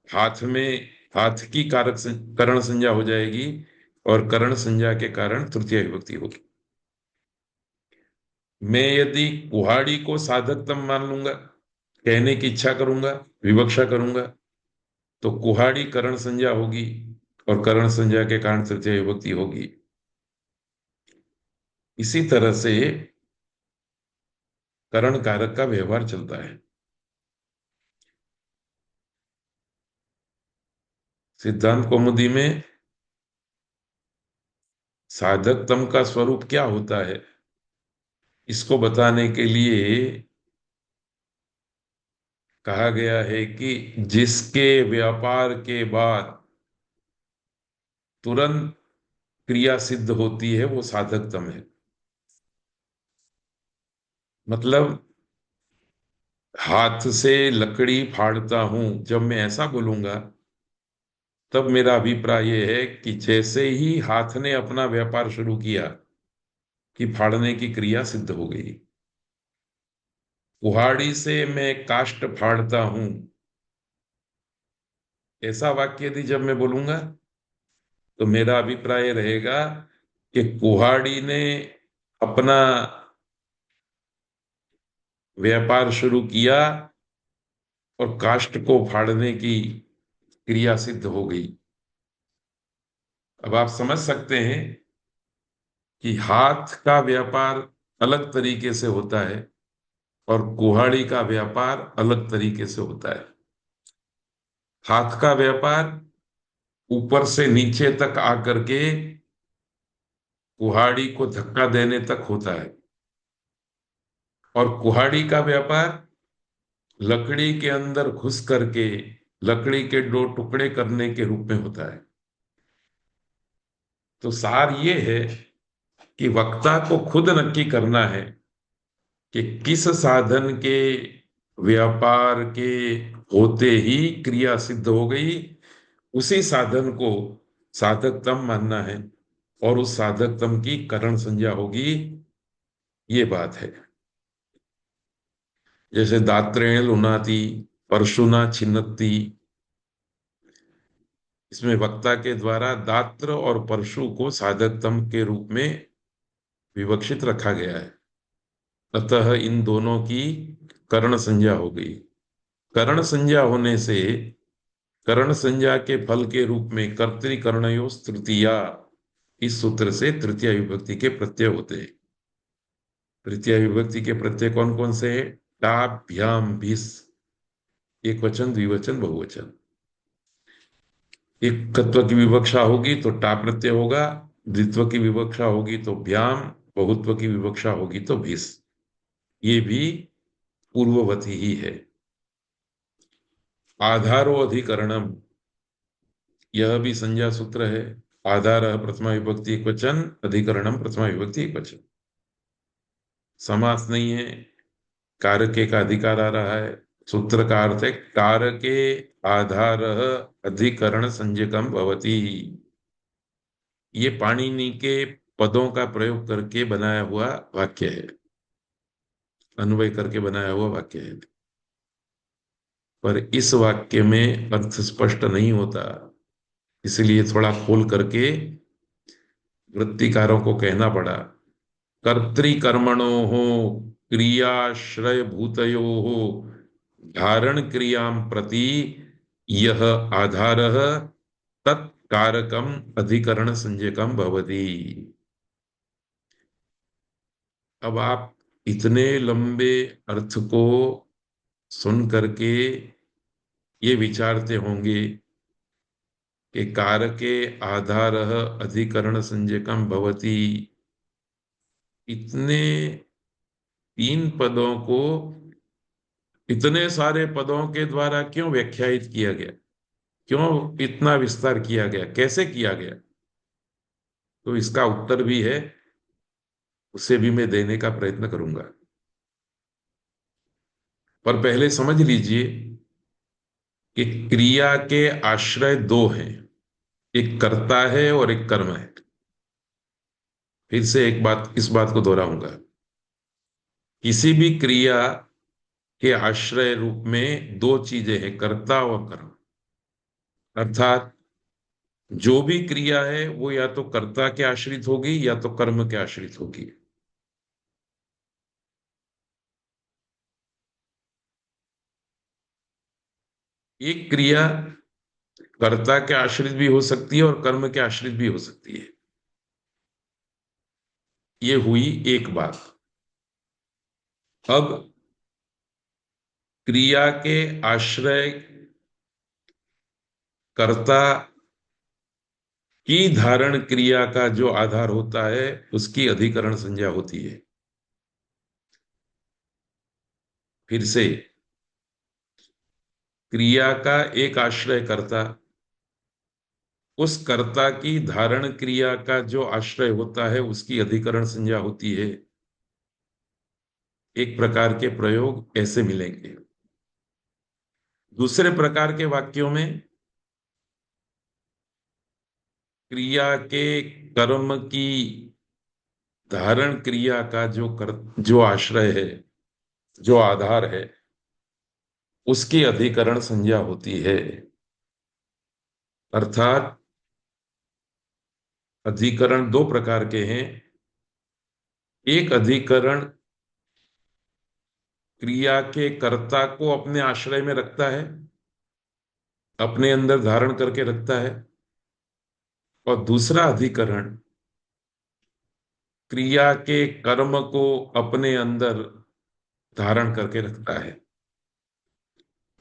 हाथ में, हाथ की करण संज्ञा हो जाएगी, और करण संज्ञा के कारण तृतीय विभक्ति होगी। मैं यदि कुहाड़ी को साधकतम मान लूंगा, कहने की इच्छा करूंगा, विवक्षा करूंगा, तो कुहाड़ी करण संज्ञा होगी, और करण संज्ञा के कारण तृतीय विभक्ति होगी। इसी तरह से करण कारक का व्यवहार चलता है। सिद्धांत कौमुदी में साधकतम का स्वरूप क्या होता है, इसको बताने के लिए कहा गया है कि जिसके व्यापार के बाद तुरंत क्रिया सिद्ध होती है वो साधकतम है। मतलब हाथ से लकड़ी फाड़ता हूं, जब मैं ऐसा बोलूंगा तब मेरा अभिप्राय यह है कि जैसे ही हाथ ने अपना व्यापार शुरू किया कि फाड़ने की क्रिया सिद्ध हो गई। कुहाड़ी से मैं काष्ठ फाड़ता हूं, ऐसा वाक्य यदि जब मैं बोलूंगा तो मेरा अभिप्राय रहेगा कि कुहाड़ी ने अपना व्यापार शुरू किया और काष्ठ को फाड़ने की क्रिया सिद्ध हो गई। अब आप समझ सकते हैं कि हाथ का व्यापार अलग तरीके से होता है और कुहाड़ी का व्यापार अलग तरीके से होता है। हाथ का व्यापार ऊपर से नीचे तक आकर के कुहाड़ी को धक्का देने तक होता है, और कुहाड़ी का व्यापार लकड़ी के अंदर घुस करके लकड़ी के दो टुकड़े करने के रूप में होता है। तो सार ये है कि वक्ता को खुद नक्की करना है कि किस साधन के व्यापार के होते ही क्रिया सिद्ध हो गई, उसी साधन को साधकतम मानना है, और उस साधकतम की करण संज्ञा होगी। ये बात है। जैसे दात्रेण लुनाति, परशुना छिन्नति, इसमें वक्ता के द्वारा दात्र और परशु को साधकतम के रूप में विवक्षित रखा गया है। अतः इन दोनों की करण संज्ञा हो गई। करण संज्ञा होने से करण संज्ञा के फल के रूप में कर्तृकर्णयोस् तृतीया, इस सूत्र से तृतीय विभक्ति के प्रत्यय होते हैं। तृतीय विभक्ति के प्रत्यय कौन कौन से हैं? टाभ्याम भिस, एक वचन, द्विवचन, बहुवचन। एकत्व की विवक्षा होगी तो टा प्रत्यय होगा, द्वित्व की विवक्षा होगी तो भ्याम, बहुत्व की विवक्षा होगी तो भिस। ये भी पूर्ववती ही है। आधारो अधिकरणम, यह भी संज्ञा सूत्र है। आधार प्रथमा विभक्ति एक वचन, अधिकरणम प्रथमा विभक्ति एक वचन। समास नहीं है, कारके का अधिकार आ रहा है। सूत्र का अर्थ है कारके आधार अधिकरण संज्ञकम भवति। ये पाणिनि के पदों का प्रयोग करके बनाया हुआ वाक्य है, अन्वय करके बनाया हुआ वाक्य है। पर इस वाक्य में अर्थ स्पष्ट नहीं होता, इसलिए थोड़ा खोल करके वृत्तिकारों को कहना पड़ा। कर्तृकर्मणो हो क्रियाश्रय भूतयो हो धारण क्रियां प्रति यह आधार तत्कारकम अधिकरण संज्ञकम भवति। अब आप इतने लंबे अर्थ को सुन करके ये विचारते होंगे कि कारके आधारः अधिकरण संज्ञकम भवति, इतने तीन पदों को इतने सारे पदों के द्वारा क्यों व्याख्यायित किया गया, क्यों इतना विस्तार किया गया, कैसे किया गया? तो इसका उत्तर भी है, उसे भी मैं देने का प्रयत्न करूंगा। पर पहले समझ लीजिए कि क्रिया के आश्रय दो हैं, एक कर्ता है और एक कर्म है। फिर से एक बात, इस बात को दोहराऊंगा। किसी भी क्रिया के आश्रय रूप में दो चीजें हैं, कर्ता और कर्म। अर्थात जो भी क्रिया है वो या तो कर्ता के आश्रित होगी या तो कर्म के आश्रित होगी। एक क्रिया कर्ता के आश्रित भी हो सकती है और कर्म के आश्रित भी हो सकती है। ये हुई एक बात। अब क्रिया के आश्रय कर्ता की धारण क्रिया का जो आधार होता है उसकी अधिकरण संज्ञा होती है। फिर से, क्रिया का एक आश्रय कर्ता, उस कर्ता की धारण क्रिया का जो आश्रय होता है उसकी अधिकरण संज्ञा होती है। एक प्रकार के प्रयोग ऐसे मिलेंगे। दूसरे प्रकार के वाक्यों में क्रिया के कर्म की धारण क्रिया का जो आश्रय है, जो आधार है, उसकी अधिकरण संज्ञा होती है। अर्थात अधिकरण दो प्रकार के हैं। एक अधिकरण क्रिया के कर्ता को अपने आश्रय में रखता है, अपने अंदर धारण करके रखता है। और दूसरा अधिकरण क्रिया के कर्म को अपने अंदर धारण करके रखता है।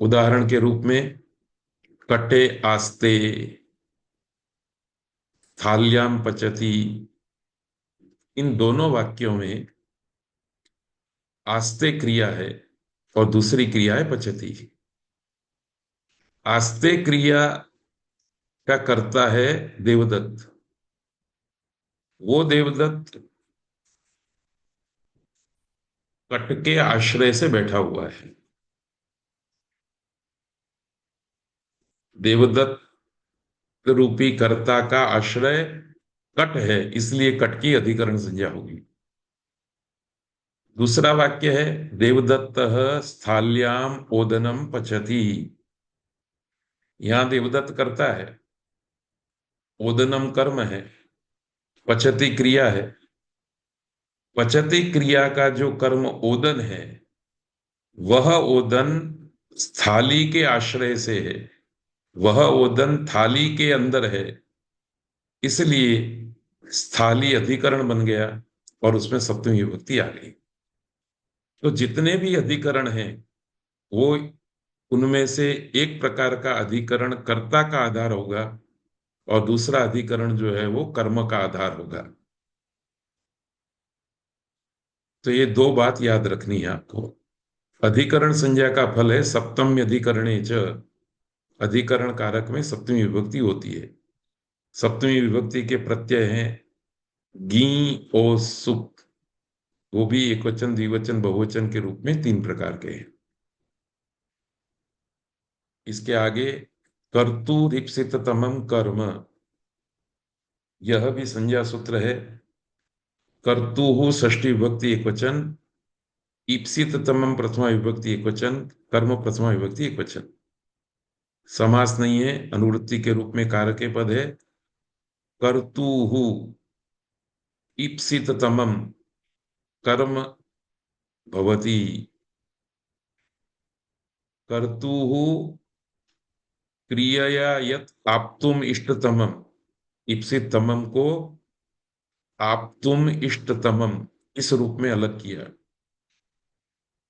उदाहरण के रूप में कटे आस्ते, थाल्याम पचती, इन दोनों वाक्यों में आस्ते क्रिया है और दूसरी क्रिया है पचती। आस्ते क्रिया का कर्ता है देवदत्त। वो देवदत्त कट के आश्रय से बैठा हुआ है। देवदत्त रूपी कर्ता का आश्रय कट है, इसलिए कट की अधिकरण संज्ञा होगी। दूसरा वाक्य है देवदत्त स्थाल्याम ओदनम पचति। यहां देवदत्त करता है, ओदनम कर्म है, पचति क्रिया है। पचति क्रिया का जो कर्म ओदन है, वह ओदन थाली के आश्रय से है, वह ओदन थाली के अंदर है, इसलिए स्थाली अधिकरण बन गया और उसमें सप्तमी विभक्ति आ गई। तो जितने भी अधिकरण हैं वो, उनमें से एक प्रकार का अधिकरण कर्ता का आधार होगा और दूसरा अधिकरण जो है वो कर्म का आधार होगा। तो ये दो बात याद रखनी है आपको। अधिकरण संज्ञा का फल है सप्तम्य अधिकरणे च, अधिकरण कारक में सप्तमी विभक्ति होती है। सप्तमी विभक्ति के प्रत्यय हैं गी और सुप। वो भी एक वचन, द्विवचन, बहुवचन के रूप में तीन प्रकार के हैं। इसके आगे कर्तुरीप्सिततमं कर्म, यह भी संज्ञा सूत्र है। कर्तुः षष्ठी विभक्ति एक वचन, ईप्सिततमं प्रथमा विभक्ति एक वचन, कर्म प्रथमा विभक्ति एक वचन। समास नहीं है, अनुवृत्ति के रूप में कारके पद है। कर्तुः ईप्सिततमं कर्म भवति। कर्तुः क्रियया यत् आप्तुम इष्टतमम, ईप्सिततमम को आप्तुम इष्टतमम इस रूप में अलग किया।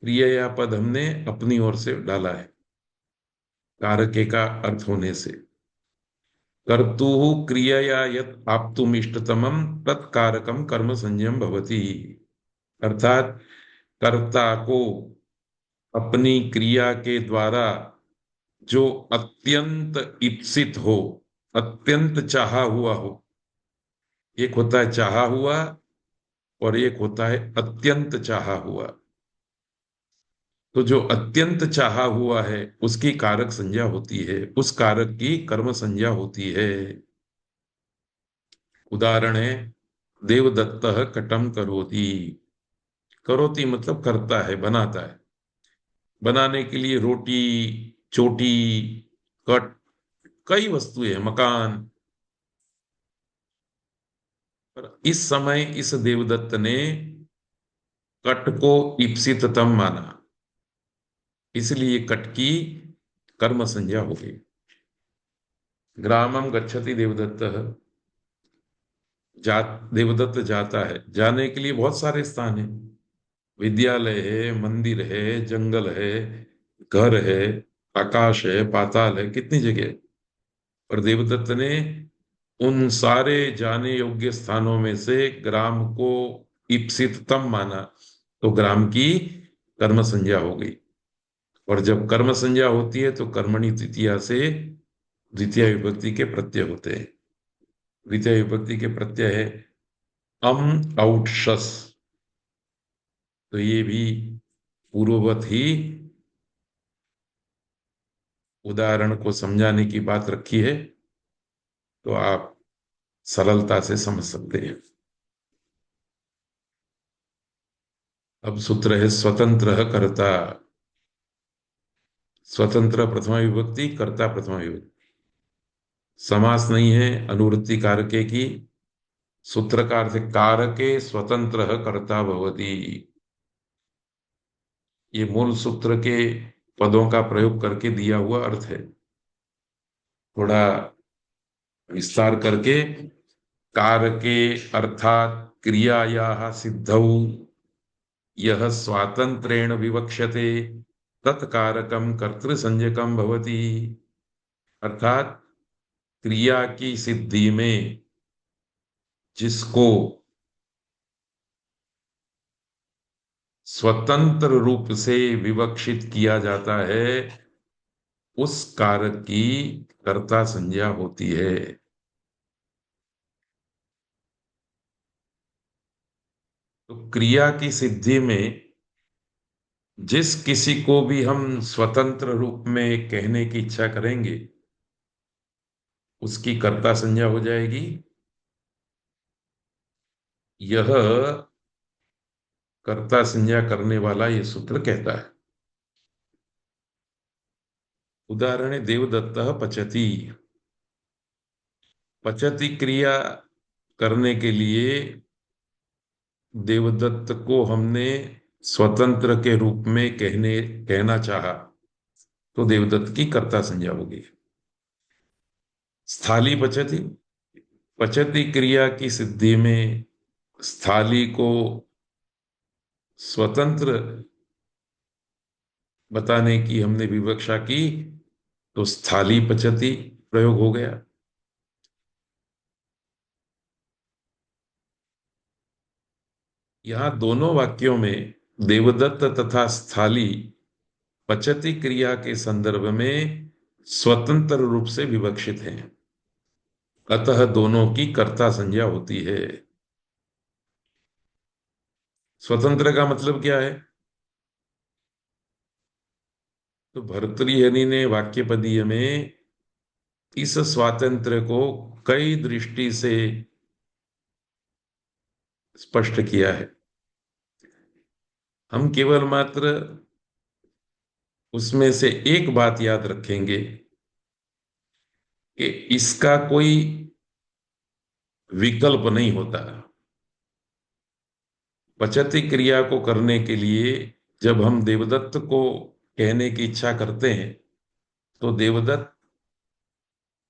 क्रिया पद हमने अपनी ओर से डाला है कारके का अर्थ होने से। कर्तुः क्रियया यत् आप्तुम इष्टतमं तत्कारकम कर्म संज्ञम भवति। अर्थात कर्ता को अपनी क्रिया के द्वारा जो अत्यंत इप्सित हो, अत्यंत चाहा हुआ हो। एक होता है चाहा हुआ और एक होता है अत्यंत चाहा हुआ। तो जो अत्यंत चाहा हुआ है उसकी कारक संज्ञा होती है, उस कारक की कर्म संज्ञा होती है। उदाहरण है, देवदत्त कटम करोति। करोति मतलब करता है, बनाता है। बनाने के लिए रोटी, चोटी, कट, कई वस्तुएं हैं, मकान। पर इस समय इस देवदत्त ने कट को ईप्सिततम माना, इसलिए कट की कर्म संज्ञा हो गई। ग्रामम गच्छति देवदत्त, देवदत्त जाता है। जाने के लिए बहुत सारे स्थान हैं, विद्यालय है, मंदिर है, जंगल है, घर है, आकाश है, पाताल है, कितनी जगह। और देवदत्त ने उन सारे जाने योग्य स्थानों में से ग्राम को ईप्सिततम माना, तो ग्राम की कर्म संज्ञा हो गई। और जब कर्म संज्ञा होती है तो कर्मणि तृतीया से द्वितीय विभक्ति के प्रत्यय होते हैं। द्वितीय विभक्ति के प्रत्यय है अम, औट्सस। तो ये भी पूर्ववत ही उदाहरण को समझाने की बात रखी है, तो आप सरलता से समझ सकते हैं। अब सूत्र है स्वतंत्र कर्ता। स्वतंत्र प्रथमा विभक्ति, कर्ता प्रथमा विभक्ति। समास नहीं है, अनुवृत्ति कारके की। सूत्र का अर्थ है कारके स्वतंत्र कर्ता भवति। ये मूल सूत्र के पदों का प्रयोग करके दिया हुआ अर्थ है। थोड़ा विस्तार करके, कारके अर्थात क्रियायाः सिद्धौ यह स्वातंत्रेण विवक्ष्यते तत्कारकम कर्तृसंज्ञकम भवति। अर्थात क्रिया की सिद्धि में जिसको स्वतंत्र रूप से विवक्षित किया जाता है, उस कारक की कर्ता संज्ञा होती है। तो क्रिया की सिद्धि में जिस किसी को भी हम स्वतंत्र रूप में कहने की इच्छा करेंगे, उसकी कर्ता संज्ञा हो जाएगी। यह कर्ता संज्ञा करने वाला ये सूत्र कहता है। उदाहरण है देवदत्त पचति। पचति क्रिया करने के लिए देवदत्त को हमने स्वतंत्र के रूप में कहना चाहा, तो देवदत्त की कर्ता संज्ञा होगी। स्थाली पचति। पचति क्रिया की सिद्धि में स्थाली को स्वतंत्र बताने की हमने विवक्षा की, तो स्थाली पचति प्रयोग हो गया। यहां दोनों वाक्यों में देवदत्त तथा स्थाली पचति क्रिया के संदर्भ में स्वतंत्र रूप से विवक्षित हैं, अतः दोनों की कर्ता संज्ञा होती है। स्वतंत्र का मतलब क्या है? तो भर्तृहरि ने वाक्यपदीय में इस स्वातंत्र्य को कई दृष्टि से स्पष्ट किया है। हम केवल मात्र उसमें से एक बात याद रखेंगे कि इसका कोई विकल्प नहीं होता। पचती क्रिया को करने के लिए जब हम देवदत्त को कहने की इच्छा करते हैं, तो देवदत्त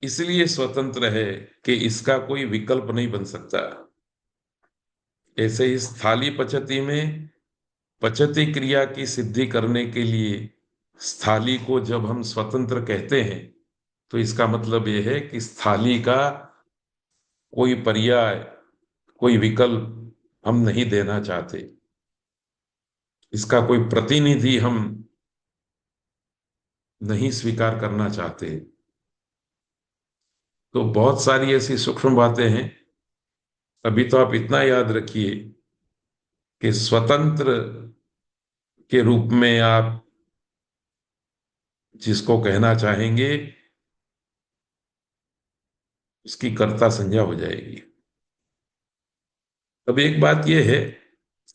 इसलिए स्वतंत्र है कि इसका कोई विकल्प नहीं बन सकता। ऐसे ही स्थाली पचती में पचती क्रिया की सिद्धि करने के लिए स्थाली को जब हम स्वतंत्र कहते हैं, तो इसका मतलब यह है कि स्थाली का कोई पर्याय, कोई विकल्प हम नहीं देना चाहते, इसका कोई प्रतिनिधि हम नहीं स्वीकार करना चाहते। तो बहुत सारी ऐसी सूक्ष्म बातें हैं। अभी तो आप इतना याद रखिए कि स्वतंत्र के रूप में आप जिसको कहना चाहेंगे उसकी कर्ता संज्ञा हो जाएगी। अब एक बात यह है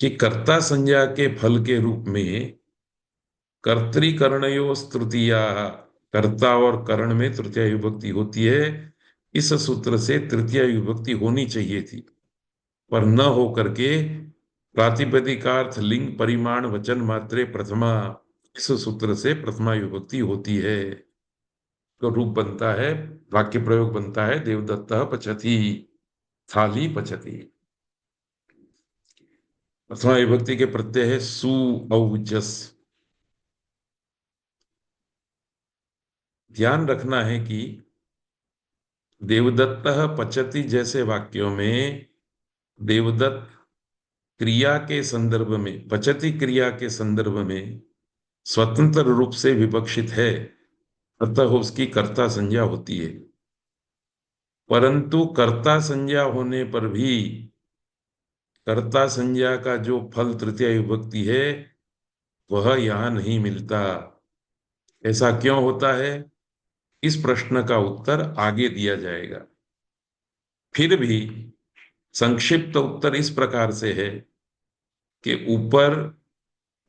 कि कर्ता संज्ञा के फल के रूप में कर्तृकरणयो तृतीया, कर्ता और करण में तृतीया विभक्ति होती है। इस सूत्र से तृतीया विभक्ति होनी चाहिए थी, पर न हो करके प्रातिपदिकार्थ लिंग परिमाण वचन मात्रे प्रथमा, इस सूत्र से प्रथमा विभक्ति होती है। तो रूप बनता है, वाक्य प्रयोग बनता है, देवदत्तः पचति, थाली पचति। प्रथमा विभक्ति के प्रत्यय है सु औ जस। ध्यान रखना है कि देवदत्तः पचति जैसे वाक्यों में देवदत्त क्रिया के संदर्भ में, पचति क्रिया के संदर्भ में स्वतंत्र रूप से विवक्षित है, अतः उसकी कर्ता संज्ञा होती है। परंतु कर्ता संज्ञा होने पर भी कर्ता संज्ञा का जो फल तृतीया विभक्ति है वह यहां नहीं मिलता। ऐसा क्यों होता है, इस प्रश्न का उत्तर आगे दिया जाएगा। फिर भी संक्षिप्त उत्तर इस प्रकार से है कि ऊपर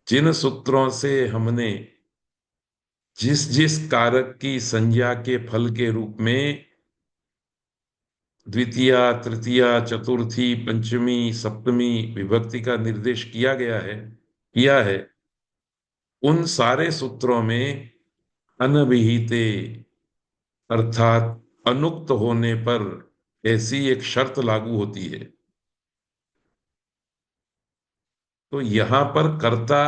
जिन सूत्रों से हमने जिस जिस कारक की संज्ञा के फल के रूप में द्वितीया, तृतीया, चतुर्थी, पंचमी, सप्तमी विभक्ति का निर्देश किया है, उन सारे सूत्रों में अनभिहिते अर्थात अनुक्त होने पर ऐसी एक शर्त लागू होती है। तो यहां पर कर्ता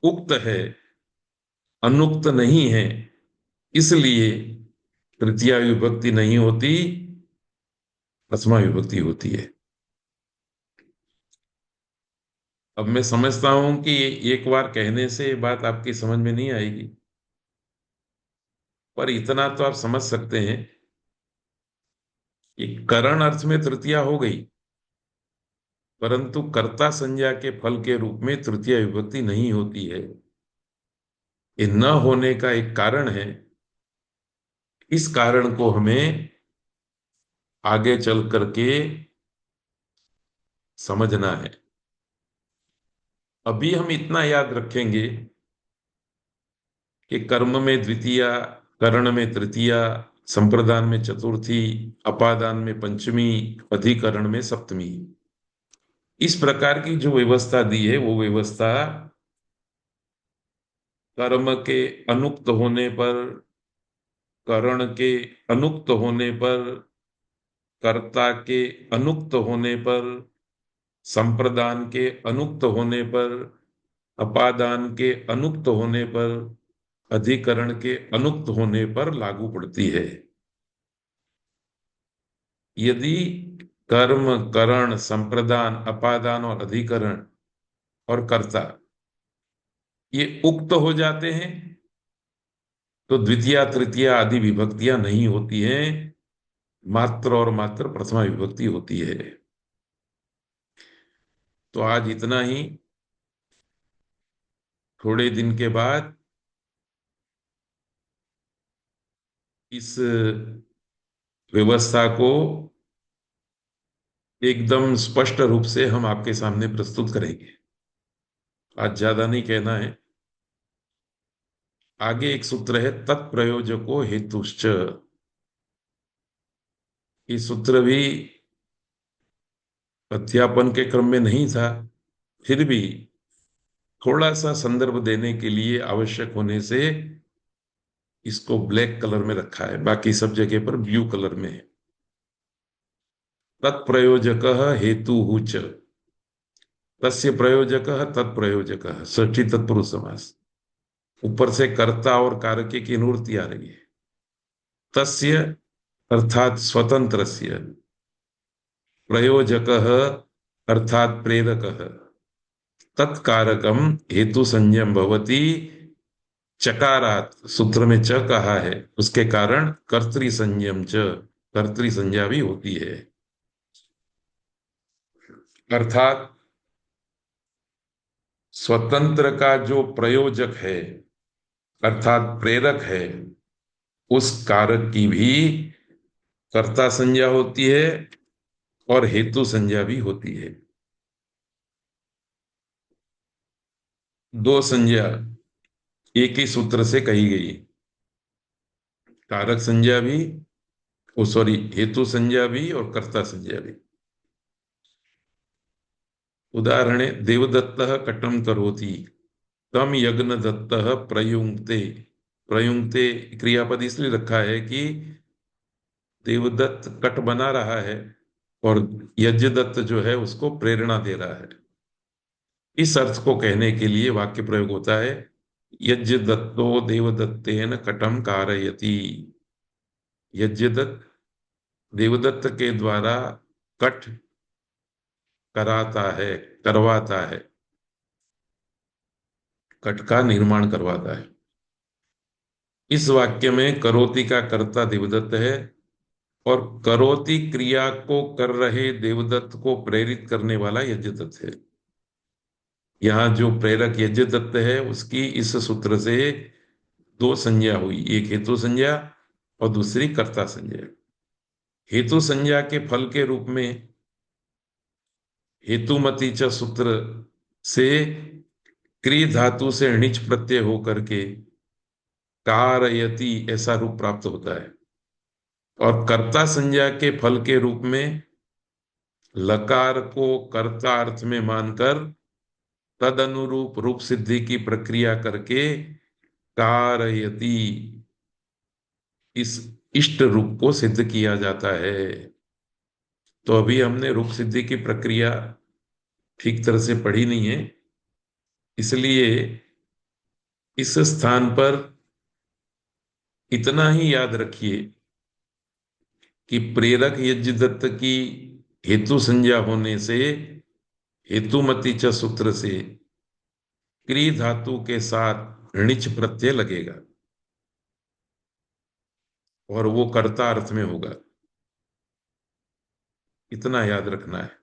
उक्त है, अनुक्त नहीं है, इसलिए तृतीया विभक्ति नहीं होती, प्रथमा विभक्ति होती है। अब मैं समझता हूं कि एक बार कहने से ये बात आपकी समझ में नहीं आएगी, पर इतना तो आप समझ सकते हैं कि करण अर्थ में तृतीया हो गई, परंतु कर्ता संज्ञा के फल के रूप में तृतीया विभक्ति नहीं होती है। ये न होने का एक कारण है। इस कारण को हमें आगे चल करके समझना है। अभी हम इतना याद रखेंगे कि कर्म में द्वितीया, करण में तृतीया, संप्रदान में चतुर्थी, अपादान में पंचमी, अधिकरण में सप्तमी। इस प्रकार की जो व्यवस्था दी है वो व्यवस्था कर्म के अनुक्त होने पर, करण के अनुक्त होने पर, कर्ता के अनुक्त होने पर, संप्रदान के अनुक्त होने पर, अपादान के अनुक्त होने पर, अधिकरण के अनुक्त होने पर लागू पड़ती है। यदि कर्म, करण, संप्रदान, अपादान और अधिकरण और कर्ता ये उक्त हो जाते हैं तो द्वितीया, तृतीया आदि विभक्तियां नहीं होती हैं, मात्र और मात्र प्रथमा विभक्ति होती है। तो आज इतना ही। थोड़े दिन के बाद इस व्यवस्था को एकदम स्पष्ट रूप से हम आपके सामने प्रस्तुत करेंगे। आज ज्यादा नहीं कहना है। आगे एक सूत्र है तत्प्रयोजको हेतुश्च। ये सूत्र भी अध्यापन के क्रम में नहीं था, फिर भी थोड़ा सा संदर्भ देने के लिए आवश्यक होने से इसको ब्लैक कलर में रखा है, बाकी सब जगह पर ब्लू कलर में है। तत्प्रयोजक हेतु च, तस्य प्रयोजक तत्प्रयोजक, षष्ठी तत्पुरुष समास। ऊपर से कर्ता और कारके की निवृत्ति आ रही है। तस्य अर्थात स्वतंत्रस्य, प्रयोजकः अर्थात प्रेरकः, तत्कारकम हेतु संज्ञम भवति, चकारात सूत्र में च कहा है, उसके कारण कर्तृ संज्ञम च, कर्तृ संज्ञा भी होती है। अर्थात स्वतंत्र का जो प्रयोजक है अर्थात प्रेरक है, उस कारक की भी कर्ता संज्ञा होती है और हेतु संज्ञा भी होती है। दो संज्ञा एक ही सूत्र से कही गई, कारक संज्ञा भी, ओ सॉरी, हेतु संज्ञा भी और कर्ता संज्ञा भी। उदाहरणे देवदत्तः कटम करोति, तम यज्ञ दत्तः प्रयुंक्ते। प्रयुंक्ते क्रियापद इसलिए रखा है कि देवदत्त कट बना रहा है और यज्ञदत्त जो है उसको प्रेरणा दे रहा है। इस अर्थ को कहने के लिए वाक्य प्रयोग होता है, यज्ञदत्तो देवदत्तेन कटम कारयति। यज्ञदत्त देवदत्त के द्वारा कट कराता है, करवाता है, कट का निर्माण करवाता है। इस वाक्य में करोति का कर्ता देवदत्त है और करोति क्रिया को कर रहे देवदत्त को प्रेरित करने वाला यज्ञदत्त है। यहाँ जो प्रेरक यज्ञदत्त है उसकी इस सूत्र से दो संज्ञा हुई, एक हेतु संज्ञा और दूसरी कर्ता संज्ञा। हेतु संज्ञा के फल के रूप में हेतुमती च सूत्र से क्री धातु से णिच प्रत्यय होकर के कारयति ऐसा रूप प्राप्त होता है, और कर्ता संज्ञा के फल के रूप में लकार को कर्ता अर्थ में मानकर तद अनुरूप रूप सिद्धि की प्रक्रिया करके कारयति इस इष्ट रूप को सिद्ध किया जाता है। तो अभी हमने रूप सिद्धि की प्रक्रिया ठीक तरह से पढ़ी नहीं है, इसलिए इस स्थान पर इतना ही याद रखिए कि प्रेरक यज्ञदत्त की हेतु संज्ञा होने से हेतुमती च सूत्र से क्री धातु के साथ णिच प्रत्यय लगेगा और वो कर्ता अर्थ में होगा। इतना याद रखना है।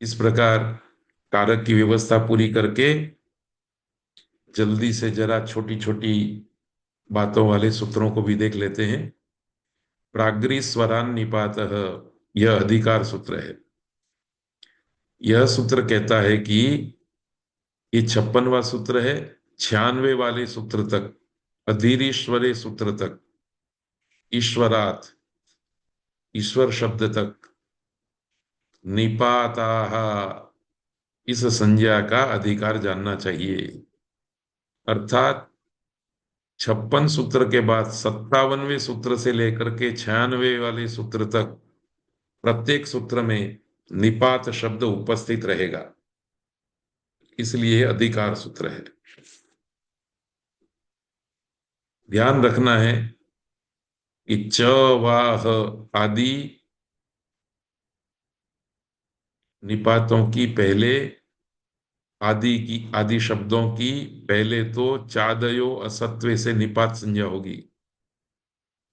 इस प्रकार कारक की व्यवस्था पूरी करके जल्दी से जरा छोटी छोटी बातों वाले सूत्रों को भी देख लेते हैं। प्राग्री स्वरान निपातः, यह अधिकार सूत्र है। यह सूत्र कहता है कि ये 56वां सूत्र है, 96 वाले सूत्र तक, अधीरीश्वरे सूत्र तक, ईश्वरात ईश्वर शब्द तक निपाताः इस संज्ञा का अधिकार जानना चाहिए। अर्थात 56 सूत्र के बाद 57वें सूत्र से लेकर के 96 वाले सूत्र तक प्रत्येक सूत्र में निपात शब्द उपस्थित रहेगा, इसलिए अधिकार सूत्र है। ध्यान रखना है कि च वाह आदि निपातों की पहले आदि शब्दों की पहले तो चादयो असत्वे से निपात संज्ञा होगी।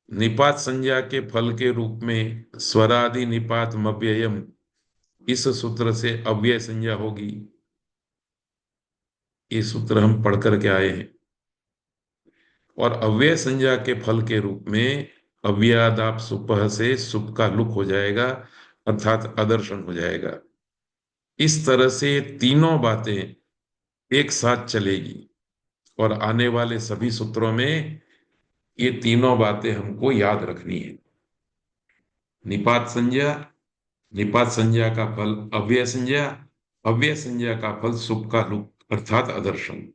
निपात संज्ञा के फल के रूप में स्वरादि निपात मव्ययम, इस सूत्र से अव्यय संज्ञा होगी। ये सूत्र हम पढ़ करके आए हैं। और अव्यय संज्ञा के फल के रूप में अव्यादाप सुपह से सुप का लुक हो जाएगा, अर्थात अदर्शन हो जाएगा। इस तरह से तीनों बातें एक साथ चलेगी और आने वाले सभी सूत्रों में ये तीनों बातें हमको याद रखनी है। निपात संज्ञा, निपात संज्ञा का फल अव्यय संज्ञा, अव्यय संज्ञा का फल सुप का लुक अर्थात अदर्शन।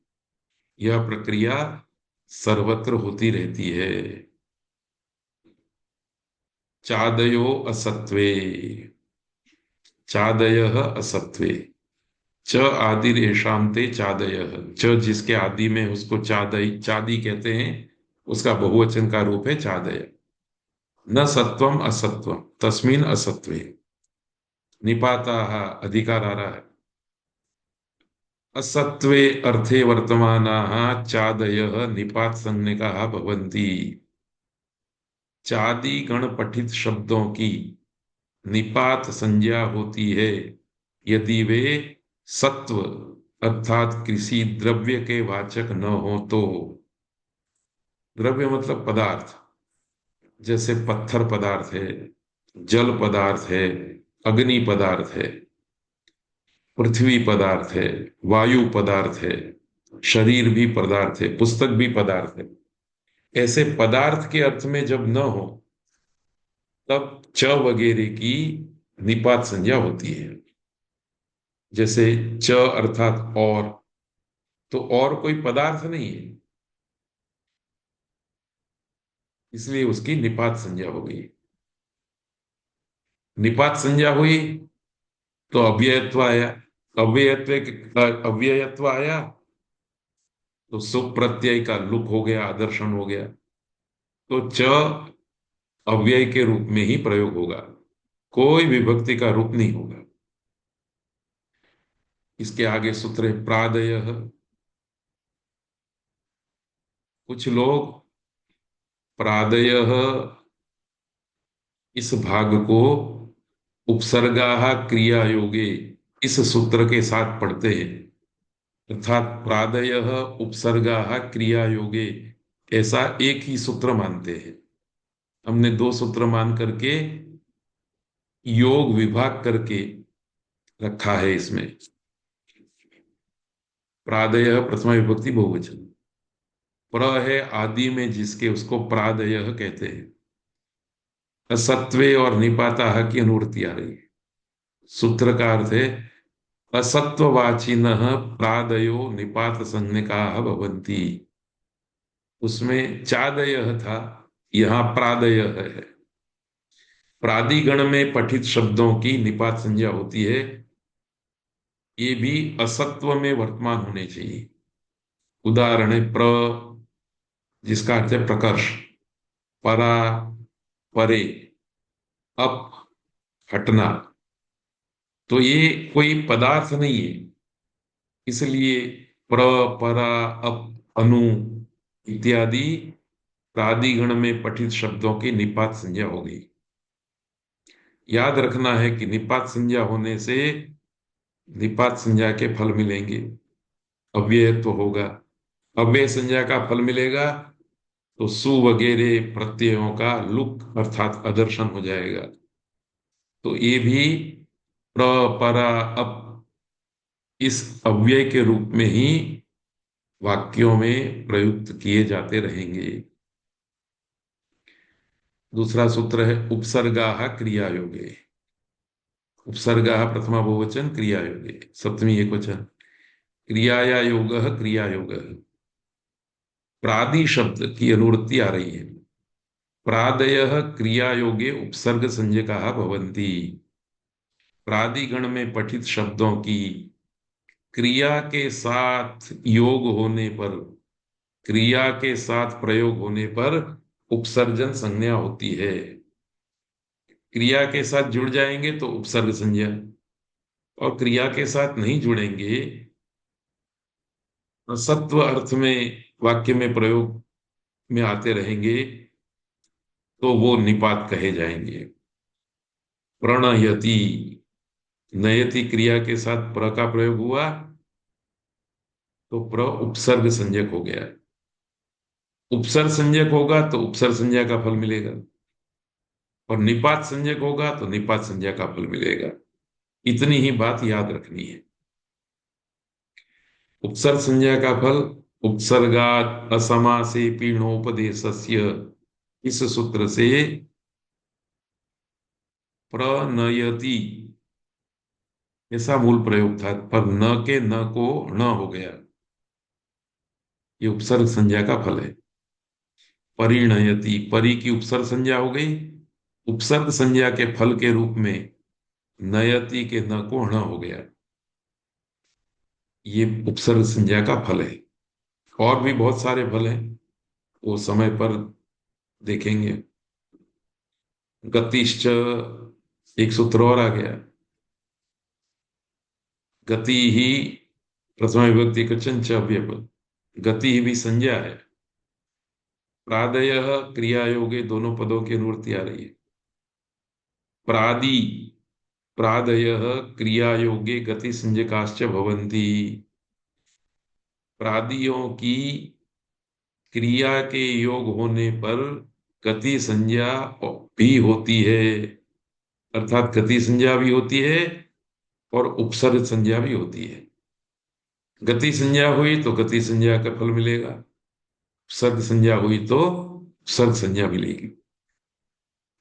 यह प्रक्रिया सर्वत्र होती रहती है। चादयो असत्वे, चादयः असत्वे, च आदि रेशाम ते चादयः, च जिसके आदि में उसको चादई चादी कहते हैं, उसका बहुवचन का रूप है चादय। न सत्वम असत्वम तस्मिन असत्वे, निपाताः अधिकार आ रहा है। असत्वे अर्थे वर्तमानाः चादयः निपात संज्ञकाः भवन्ति। चादि गण पठित शब्दों की निपात संज्ञा होती है यदि वे सत्व अर्थात किसी द्रव्य के वाचक न हो तो। द्रव्य मतलब पदार्थ, जैसे पत्थर पदार्थ है, जल पदार्थ है, अग्नि पदार्थ है, पृथ्वी पदार्थ है, वायु पदार्थ है, शरीर भी पदार्थ है, पुस्तक भी पदार्थ है। ऐसे पदार्थ के अर्थ में जब न हो तब च वगैरह की निपात संज्ञा होती है। जैसे च अर्थात और, तो और कोई पदार्थ नहीं है, इसलिए उसकी निपात संज्ञा हो गई। निपात संज्ञा हुई तो अव्ययत्व आया। अव्ययत्व आया तो सुख प्रत्यय का लुक हो गया, आदर्शन हो गया। तो च अव्यय के रूप में ही प्रयोग होगा, कोई विभक्ति का रूप नहीं होगा। इसके आगे सूत्र है प्रादय। कुछ लोग प्रादय इस भाग को उपसर्गा क्रिया योगे इस सूत्र के साथ पढ़ते हैं, अर्थात प्रादय उपसर्गा क्रिया योगे, ऐसा एक ही सूत्र मानते हैं। हमने दो सूत्र मान करके योग विभाग करके रखा है इसमें। प्रादय प्रथमा विभक्ति बहुवचन, प्र है आदि में जिसके, उसको प्रादय कहते हैं। असत्वे और निपाता की अनुवृत्ति आ रही है। सूत्र का अर्थ है असत्ववाचिन प्रादयो निपात संज्ञका भवन्ति। उसमें चादय था, यहां प्रादय है। प्रादिगण में पठित शब्दों की निपात संज्ञा होती है, ये भी असत्व में वर्तमान होने चाहिए। उदाहरण है प्र, जिसका अर्थ है प्रकर्ष, परा परे, अप हटना। तो ये कोई पदार्थ नहीं है, इसलिए प्र परा अप अनु इत्यादि प्रादिगण में पठित शब्दों की निपात संज्ञा हो गई। याद रखना है कि निपात संज्ञा होने से निपात संज्ञा के फल मिलेंगे, अव्ययत्व होगा। अव्यय संज्ञा का फल मिलेगा तो सु वगैरह प्रत्ययों का लुक अर्थात अदर्शन हो जाएगा। तो ये भी प्र परा अप इस अव्यय के रूप में ही वाक्यों में प्रयुक्त किए जाते रहेंगे। दूसरा सूत्र है उपसर्गाः क्रियायोगे। उपसर्गाः प्रथमा बहुवचन, क्रियायोगे सप्तमी एकवचन। क्रियाया योगः क्रियायोगः, प्रादि शब्द की अनुवृत्ति आ रही है। प्रादयः क्रियायोगे उपसर्ग संज्ञकाः भवन्ति। प्रादिगण में पठित शब्दों की क्रिया के साथ योग होने पर, क्रिया के साथ प्रयोग होने पर उपसर्जन संज्ञा होती है। क्रिया के साथ जुड़ जाएंगे तो उपसर्ग संज्ञा, और क्रिया के साथ नहीं जुड़ेंगे, सत्व अर्थ में वाक्य में प्रयोग में आते रहेंगे, तो वो निपात कहे जाएंगे। प्रणयति, नयति क्रिया के साथ प्र का प्रयोग हुआ तो प्र उपसर्ग संज्ञक हो गया। उपसर्ग संज्ञक होगा तो उपसर्ग संज्ञा का फल मिलेगा, और निपात संज्ञक होगा तो निपात संज्ञा का फल मिलेगा। इतनी ही बात याद रखनी है। उपसर्ग संज्ञा का फल उपसर्गात् असमासे पीणोपदेशस्य, इस सूत्र से प्रणयति ऐसा मूल प्रयोग था, पर न के न को न हो गया, ये उपसर्ग संज्ञा का फल है। परिणयति, परि की उपसर्ग संज्ञा हो गई, उपसर्ग संज्ञा के फल के रूप में नयति के न को ण हो गया, ये उपसर्ग संज्ञा का फल है। और भी बहुत सारे फल हैं, वो समय पर देखेंगे। गतिश्च, एक सूत्र और आ गया। गति ही प्रथमा विभक्ति एकवचन च अव्ययपद, गति ही भी संज्ञा है। प्रादयः क्रिया योगे दोनों पदों की अनुवृत्ति आ रही है। प्रादि, प्रादयः क्रिया योगे गति संज्ञकाश्च भवन्ति। प्रादियों की क्रिया के योग होने पर गति संज्ञा भी होती है, अर्थात गति संज्ञा भी होती है और उपसर्ग संज्ञा भी होती है। गति संज्ञा हुई तो गति संज्ञा का फल मिलेगा, उपसर्ग संज्ञा हुई तो उपसर्ग संज्ञा मिलेगी।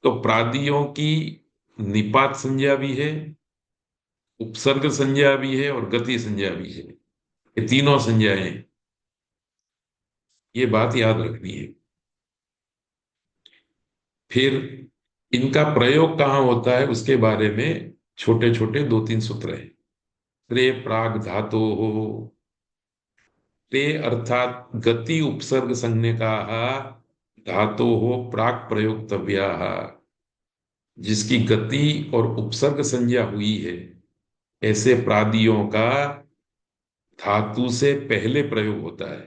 तो प्रादियों की निपात संज्ञा भी है, उपसर्ग संज्ञा भी है और गति संज्ञा भी है। ये तीनों संज्ञाएं, ये बात याद रखनी है। फिर इनका प्रयोग कहाँ होता है उसके बारे में छोटे छोटे दो तीन सूत्र हैं। त्रे प्राग धातो हो, ते अर्थात गति उपसर्ग संज्ञका धातो हो प्राक प्रयोक्तव्या, जिसकी गति और उपसर्ग संज्ञा हुई है ऐसे प्रादियों का धातु से पहले प्रयोग होता है,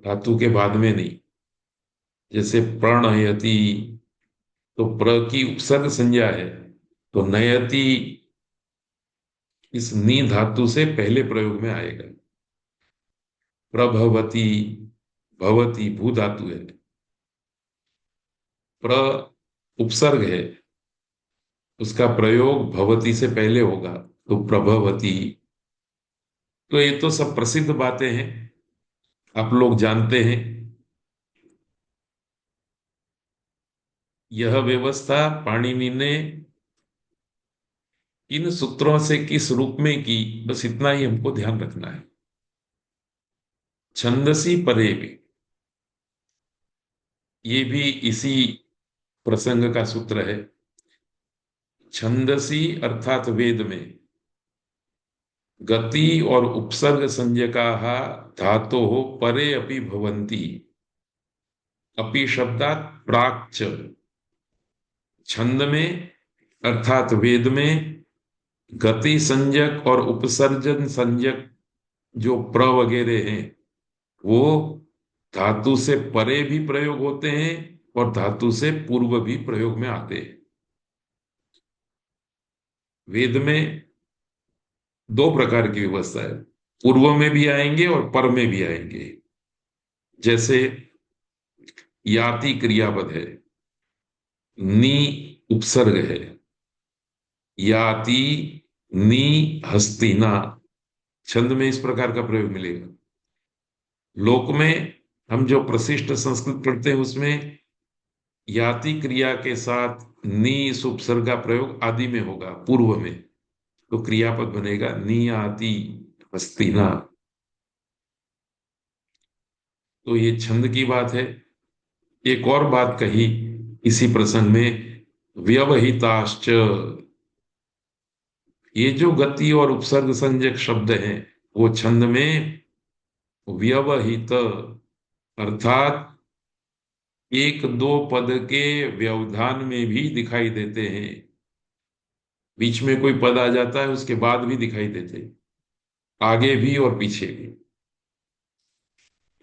धातु के बाद में नहीं। जैसे प्रणयति, तो प्र की उपसर्ग संज्ञा है, तो नयति इस नी धातु से पहले प्रयोग में आएगा। प्रभवती, भवती भू धातु है, प्र उपसर्ग है, उसका प्रयोग भवती से पहले होगा, तो प्रभवती। तो ये तो सब प्रसिद्ध बातें हैं, आप लोग जानते हैं। यह व्यवस्था पाणिनि ने किन सूत्रों से किस रूप में की, बस इतना ही हमको ध्यान रखना है। छंदसी परे भी, ये भी इसी प्रसंग का सूत्र है। छंदसी अर्थात वेद में गति और उपसर्ग संज्ञका धातो परे अपि भवन्ति। अपि शब्दात प्राक्च, छंद में अर्थात वेद में गति संज्ञक और उपसर्जन संज्ञक जो प्र वगैरह हैं वो धातु से परे भी प्रयोग होते हैं और धातु से पूर्व भी प्रयोग में आते हैं। वेद में दो प्रकार की व्यवस्था है, पूर्व में भी आएंगे और पर में भी आएंगे। जैसे याति क्रियापद है, नी उपसर्ग है, याति नी हस्तिना, छंद में इस प्रकार का प्रयोग मिलेगा। लोक में हम जो प्रशिष्ट संस्कृत पढ़ते हैं उसमें याति क्रिया के साथ नी इस उपसर्ग का प्रयोग आदि में होगा, पूर्व में, तो क्रियापद बनेगा नियाति हस्तिना। तो ये छंद की बात है। एक और बात कही इसी प्रसंग में, व्यवहिताश्च, ये जो गति और उपसर्ग संज्ञक शब्द हैं वो छंद में व्यवहित अर्थात एक दो पद के व्यवधान में भी दिखाई देते हैं। बीच में कोई पद आ जाता है उसके बाद भी दिखाई देते हैं, आगे भी और पीछे भी।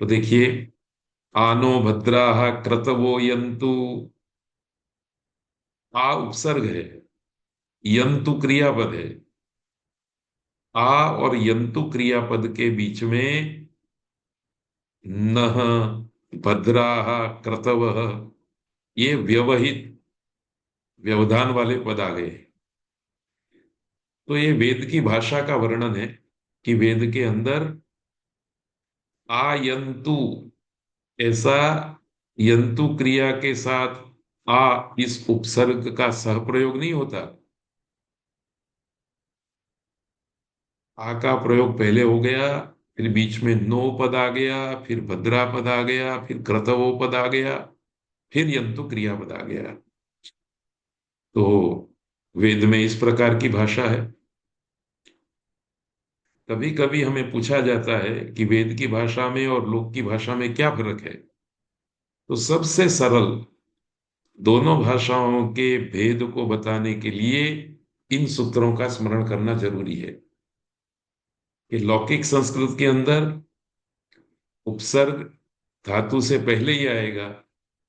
तो देखिए, आनो भद्राः क्रतवो यन्तु, आ उपसर्ग है, यंतु क्रियापद है। आ और यंतु क्रियापद के बीच में नः, भद्राः, क्रतवः, ये व्यवहित व्यवधान वाले पद आ गए। तो ये वेद की भाषा का वर्णन है कि वेद के अंदर आयंतु, ऐसा यंतु क्रिया के साथ आ इस उपसर्ग का सह प्रयोग नहीं होता। आ का प्रयोग पहले हो गया, फिर बीच में नो पद आ गया, फिर भद्रा पद आ गया, फिर क्रतवो पद आ गया, फिर यंतु क्रियापद आ गया। तो वेद में इस प्रकार की भाषा है। कभी कभी हमें पूछा जाता है कि वेद की भाषा में और लोक की भाषा में क्या फर्क है। तो सबसे सरल दोनों भाषाओं के भेद को बताने के लिए इन सूत्रों का स्मरण करना जरूरी है कि लौकिक संस्कृत के अंदर उपसर्ग धातु से पहले ही आएगा,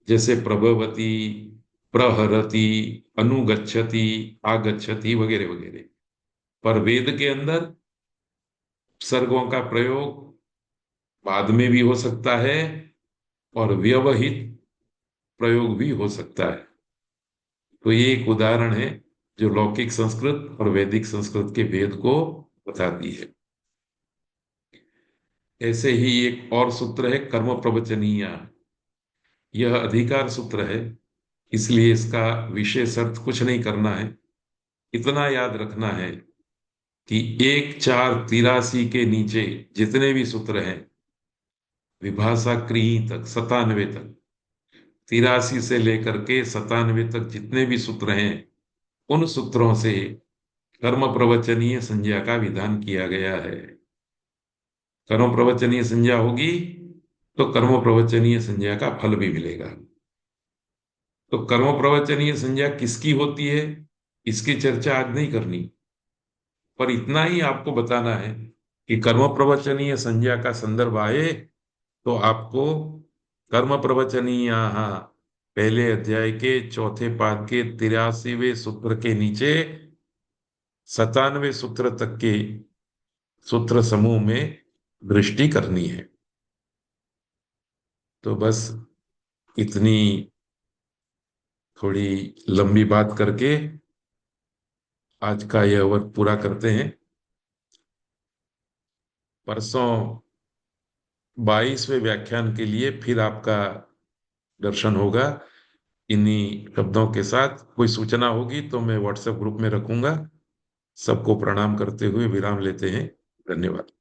जैसे प्रभवती, प्रहरती, अनुगच्छति, आगच्छति वगैरह वगैरह। पर वेद के अंदर उपसर्गों का प्रयोग बाद में भी हो सकता है और व्यवहित प्रयोग भी हो सकता है। तो ये एक उदाहरण है जो लौकिक संस्कृत और वैदिक संस्कृत के भेद को बताती है। ऐसे ही एक और सूत्र है कर्म प्रवचनीय। यह अधिकार सूत्र है, इसलिए इसका विशेष अर्थ कुछ नहीं करना है। इतना याद रखना है कि 1 4 83 के नीचे जितने भी सूत्र हैं, विभाषा कृ तक 97 तक, 83 से लेकर के 97 तक जितने भी सूत्र हैं, उन सूत्रों से कर्म प्रवचनीय संज्ञा का विधान किया गया है। कर्म प्रवचनीय संज्ञा होगी तो कर्म प्रवचनीय संज्ञा का फल भी मिलेगा। तो कर्म प्रवचनीय संज्ञा किसकी होती है, इसकी चर्चा आज नहीं करनी, पर इतना ही आपको बताना है कि कर्म प्रवचनीय संज्ञा का संदर्भ आए तो आपको कर्म प्रवचनीय पहले अध्याय के चौथे पाद के 83वें सूत्र के नीचे 97वें सूत्र तक के सूत्र समूह में दृष्टि करनी है। तो बस इतनी थोड़ी लंबी बात करके आज का यह वर्क पूरा करते हैं। परसों 22वें व्याख्यान के लिए फिर आपका दर्शन होगा इन्हीं शब्दों के साथ। कोई सूचना होगी तो मैं व्हाट्सएप ग्रुप में रखूंगा। सबको प्रणाम करते हुए विराम लेते हैं। धन्यवाद।